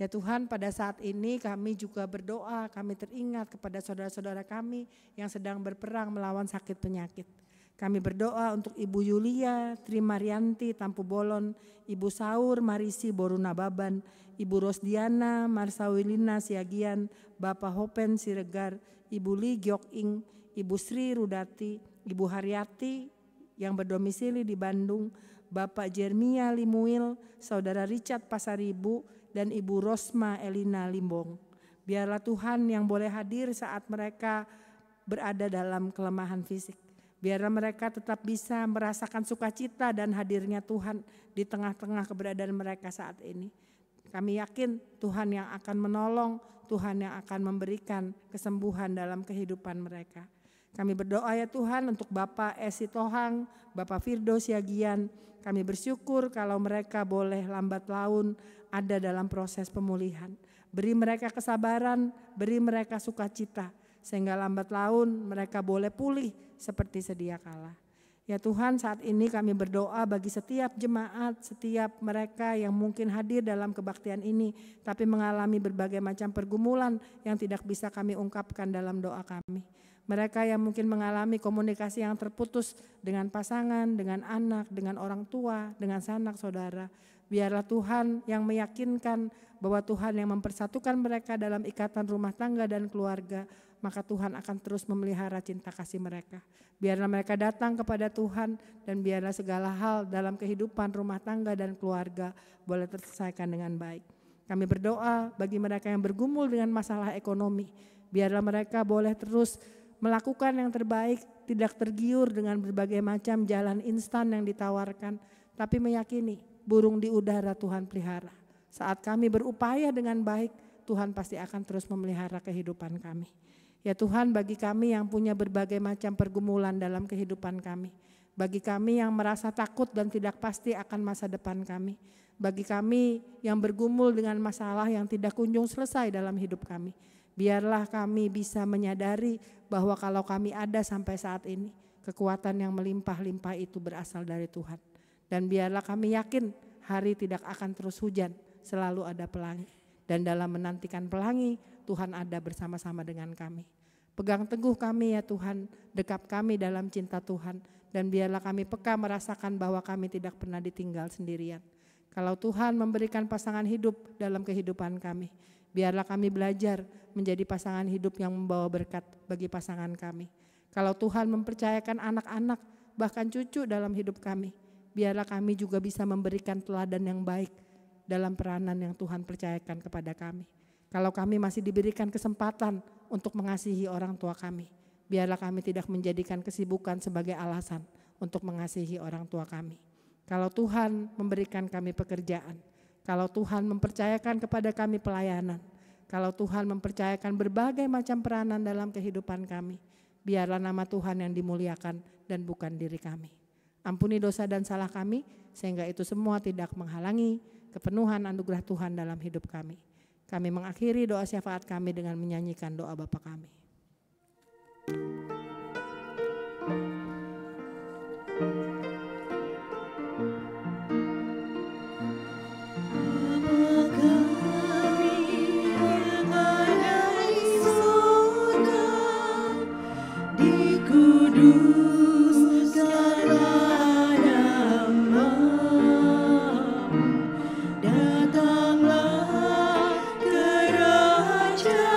Ya Tuhan, pada saat ini kami juga berdoa, kami teringat kepada saudara-saudara kami yang sedang berperang melawan sakit penyakit. Kami berdoa untuk Ibu Yulia, Tri Marianti, Tampu Bolon, Ibu Saur, Marisi, Boruna Baban, Ibu Rosdiana, Marsawilina, Siagian, Bapak Hopen, Siregar, Ibu Li Gyok Ing, Ibu Sri Rudati, Ibu Haryati yang berdomisili di Bandung, Bapak Jermia Limuil, Saudara Richard Pasaribu, dan Ibu Rosma Elina Limbong. Biarlah Tuhan yang boleh hadir saat mereka berada dalam kelemahan fisik. Biarlah mereka tetap bisa merasakan sukacita dan hadirnya Tuhan di tengah-tengah keberadaan mereka saat ini. Kami yakin Tuhan yang akan menolong, Tuhan yang akan memberikan kesembuhan dalam kehidupan mereka. Kami berdoa ya Tuhan untuk Bapak Esi Tohang, Bapak Firdo Siagian. Kami bersyukur kalau mereka boleh lambat laun ada dalam proses pemulihan. Beri mereka kesabaran, beri mereka sukacita, sehingga lambat laun mereka boleh pulih seperti sedia kala. Ya Tuhan, saat ini kami berdoa bagi setiap jemaat, setiap mereka yang mungkin hadir dalam kebaktian ini, tapi mengalami berbagai macam pergumulan yang tidak bisa kami ungkapkan dalam doa kami. Mereka yang mungkin mengalami komunikasi yang terputus dengan pasangan, dengan anak, dengan orang tua, dengan sanak saudara. Biarlah Tuhan yang meyakinkan bahwa Tuhan yang mempersatukan mereka dalam ikatan rumah tangga dan keluarga, maka Tuhan akan terus memelihara cinta kasih mereka. Biarlah mereka datang kepada Tuhan dan biarlah segala hal dalam kehidupan rumah tangga dan keluarga boleh terselesaikan dengan baik. Kami berdoa bagi mereka yang bergumul dengan masalah ekonomi, biarlah mereka boleh terus melakukan yang terbaik, tidak tergiur dengan berbagai macam jalan instan yang ditawarkan, tapi meyakini burung di udara Tuhan pelihara. Saat kami berupaya dengan baik, Tuhan pasti akan terus memelihara kehidupan kami. Ya Tuhan, bagi kami yang punya berbagai macam pergumulan dalam kehidupan kami, bagi kami yang merasa takut dan tidak pasti akan masa depan kami, bagi kami yang bergumul dengan masalah yang tidak kunjung selesai dalam hidup kami, biarlah kami bisa menyadari bahwa kalau kami ada sampai saat ini, kekuatan yang melimpah-limpah itu berasal dari Tuhan. Dan biarlah kami yakin hari tidak akan terus hujan, selalu ada pelangi. Dan dalam menantikan pelangi, Tuhan ada bersama-sama dengan kami. Pegang teguh kami ya Tuhan, dekap kami dalam cinta Tuhan. Dan biarlah kami peka merasakan bahwa kami tidak pernah ditinggal sendirian. Kalau Tuhan memberikan pasangan hidup dalam kehidupan kami, biarlah kami belajar menjadi pasangan hidup yang membawa berkat bagi pasangan kami. Kalau Tuhan mempercayakan anak-anak, bahkan cucu dalam hidup kami, biarlah kami juga bisa memberikan teladan yang baik dalam peranan yang Tuhan percayakan kepada kami. Kalau kami masih diberikan kesempatan untuk mengasihi orang tua kami, biarlah kami tidak menjadikan kesibukan sebagai alasan untuk mengasihi orang tua kami. Kalau Tuhan memberikan kami pekerjaan, kalau Tuhan mempercayakan kepada kami pelayanan, kalau Tuhan mempercayakan berbagai macam peranan dalam kehidupan kami, biarlah nama Tuhan yang dimuliakan dan bukan diri kami. Ampuni dosa dan salah kami, sehingga itu semua tidak menghalangi kepenuhan anugerah Tuhan dalam hidup kami. Kami mengakhiri doa syafaat kami dengan menyanyikan doa Bapa kami. Datanglah kerajaan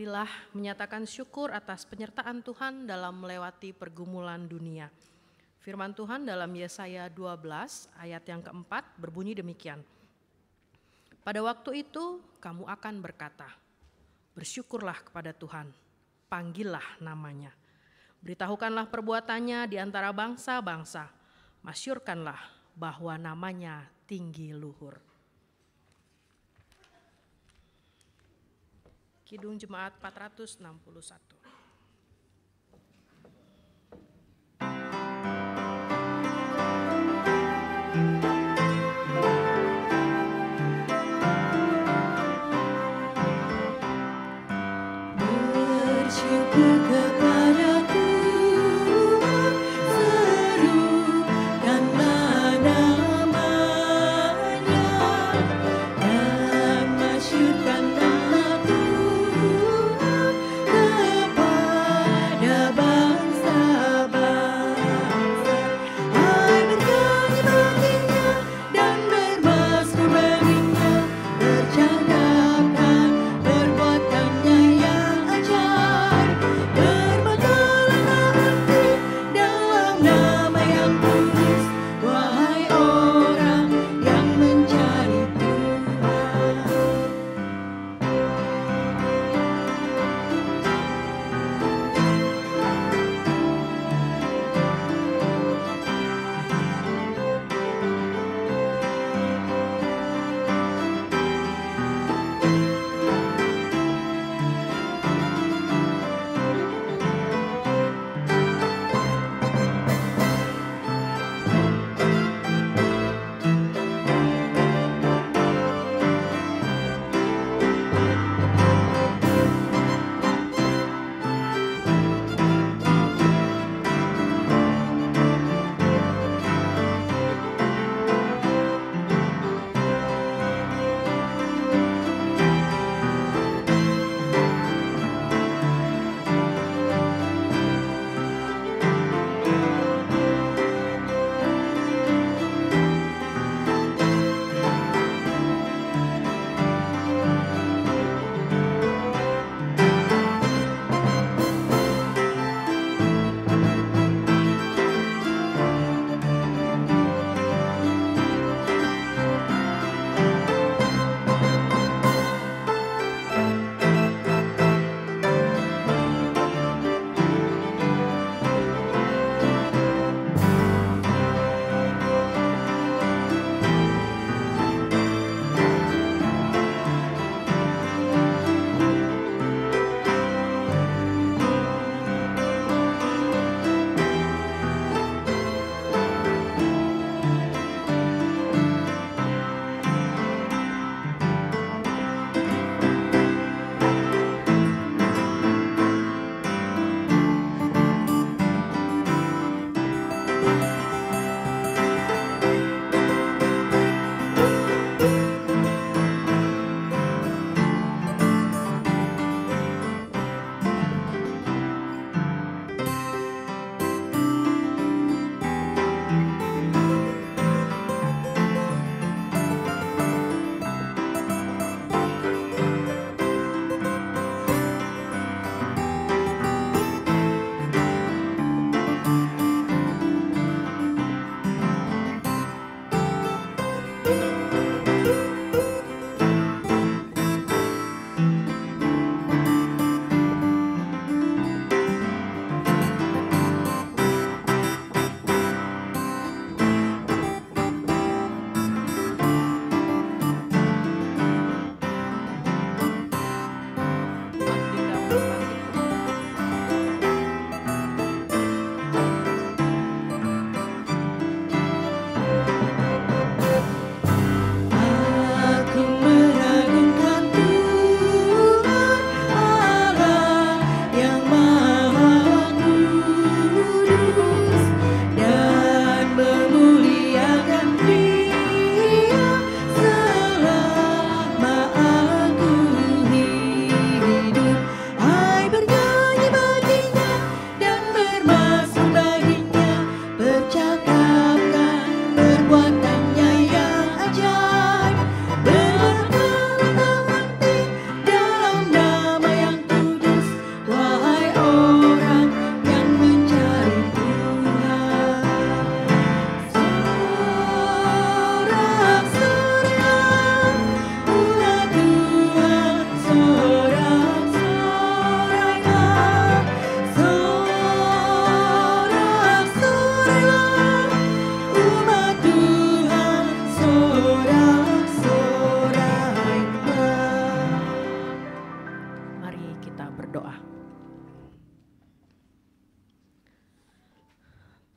Marilah menyatakan syukur atas penyertaan Tuhan dalam melewati pergumulan dunia. Firman Tuhan dalam Yesaya 12 ayat yang keempat berbunyi demikian. Pada waktu itu kamu akan berkata, bersyukurlah kepada Tuhan, panggillah namanya. Beritahukanlah perbuatannya di antara bangsa-bangsa, masyurkanlah bahwa namanya tinggi luhur. Kidung Jemaat 461. Bersyukur kepada Tuhan, serukanlah namanya, dan masyurkanlah Tuhan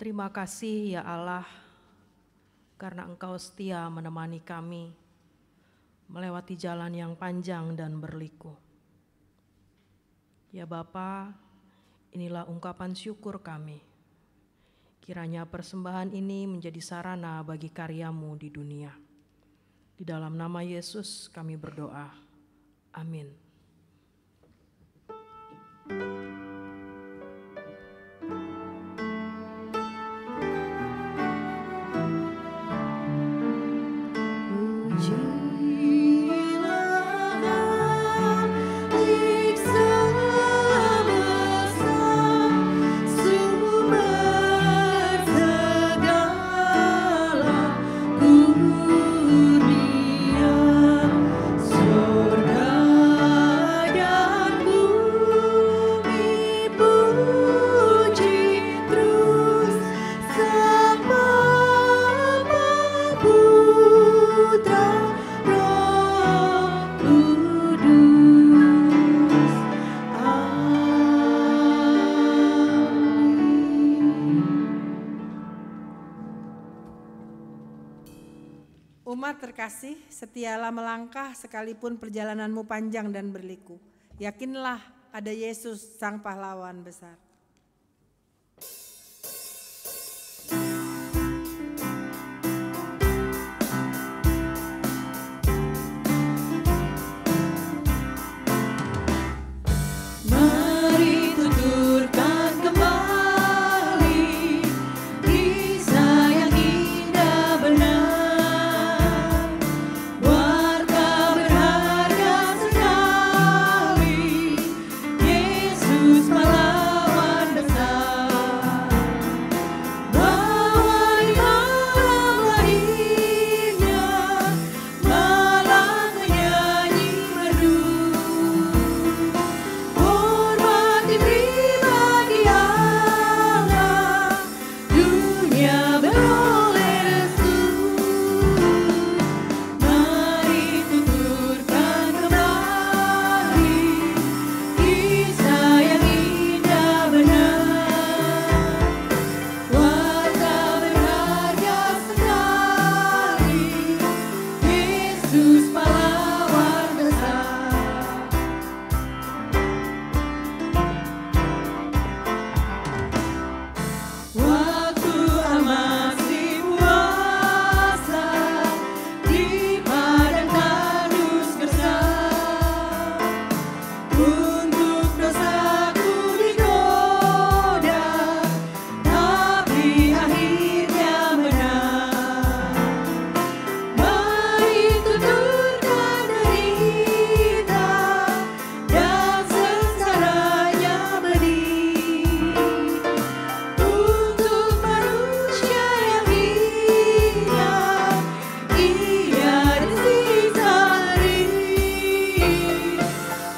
Terima kasih ya Allah, karena Engkau setia menemani kami melewati jalan yang panjang dan berliku. Ya Bapa, inilah ungkapan syukur kami. Kiranya persembahan ini menjadi sarana bagi karya-Mu di dunia. Di dalam nama Yesus kami berdoa. Amin. Umat terkasih, setialah melangkah sekalipun perjalananmu panjang dan berliku. Yakinlah ada Yesus Sang Pahlawan besar. Mari tuturkan kembali kisah yang indah benar, warta berharga sekali, Yesus pahlawan besar. Bahwa di malam lahirnya malam menyanyi merdu, hormat diberi bagi Allah, dunia beroleh restu. Mari tuturkan kembali kisah yang indah benar, warta berharga sekali, Yesus pahlawan besar. Waktu masih puasa di padang tandus gersang, untuk dosaku digoda, tapi akhirnya menang. Mari tuturkan derita dan sengsaranya pedih, untuk manusia yang hina, ia disiksa ngeri.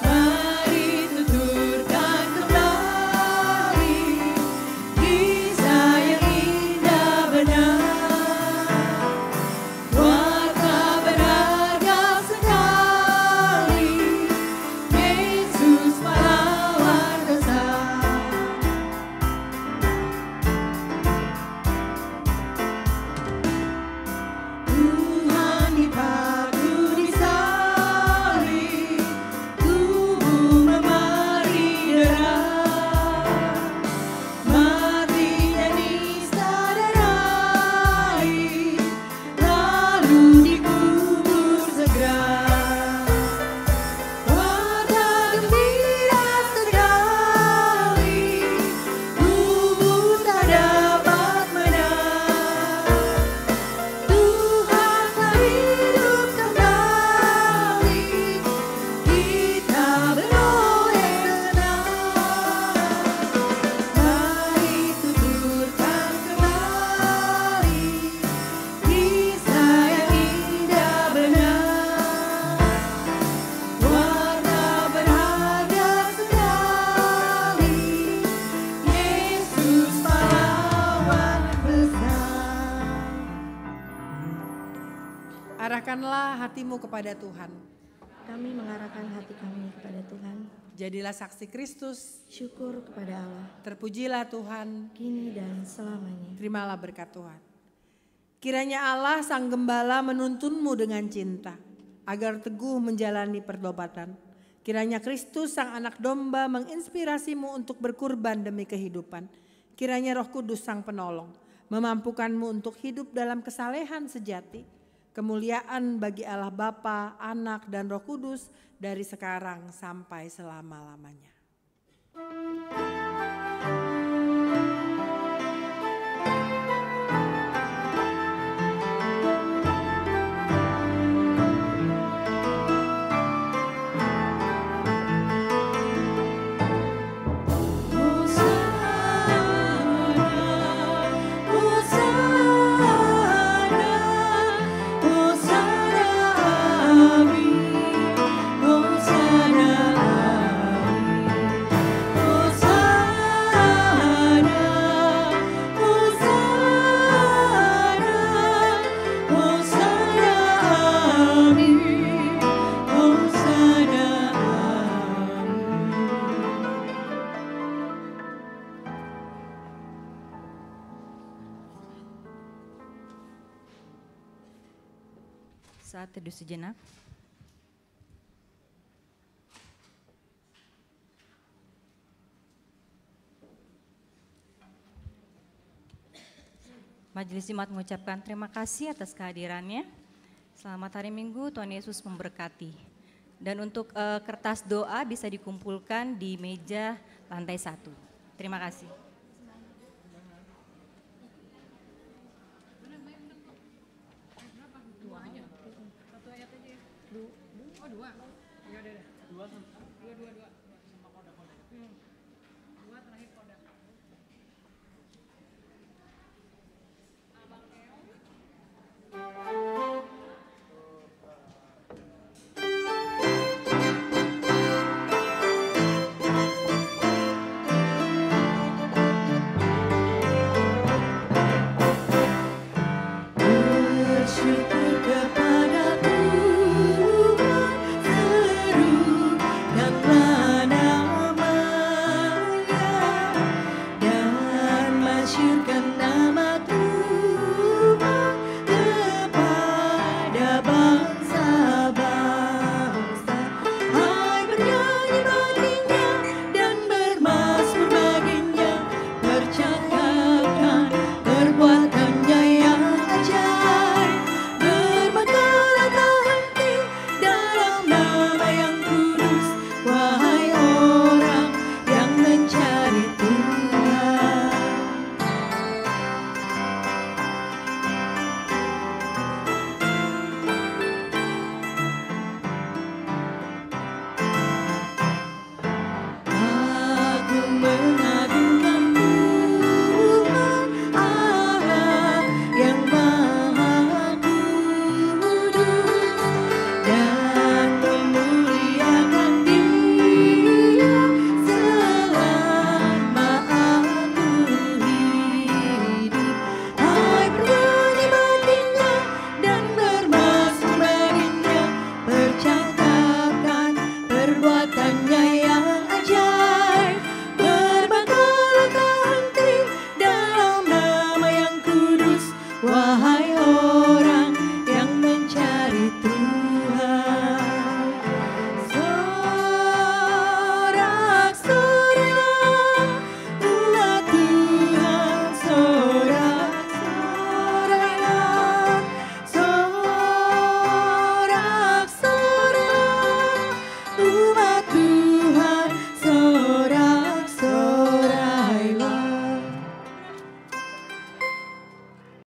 Mari tuturkan kembali kisah yang indah benar, warta berharga sekali, Yesus pahlawan besar. Tuhan dipaku di salib, tubuh memari derah, matinya nista dan air, lalu dikubur segera. Warta gembira sekali, tubuh tak dapat menang. Tuhan telah hidup kembali, kita beroleh senang. Mari tuturkan kembali kisah yang indah benar, warta berharga sekali, Yesus pahlawan besar. Arahkanlah hatimu kepada Tuhan. Kami mengarahkan hati kami kepada Tuhan. Jadilah saksi Kristus. Syukur kepada Allah. Terpujilah Tuhan. Kini dan selamanya. Terimalah berkat Tuhan. Kiranya Allah Sang Gembala menuntunmu dengan cinta, agar teguh menjalani pertobatan. Kiranya Kristus Sang Anak Domba menginspirasimu untuk berkurban demi kehidupan. Kiranya Roh Kudus Sang Penolong memampukanmu untuk hidup dalam kesalehan sejati. Kemuliaan bagi Allah Bapa, Anak, dan Roh Kudus dari sekarang sampai selama-lamanya. Saat teduh sejenak. Majelis Jemaat mengucapkan terima kasih atas kehadirannya. Selamat hari Minggu, Tuhan Yesus memberkati. Dan untuk kertas doa bisa dikumpulkan di meja lantai 1. Terima kasih. Dua. Oh, dua. Ya udah. Dua.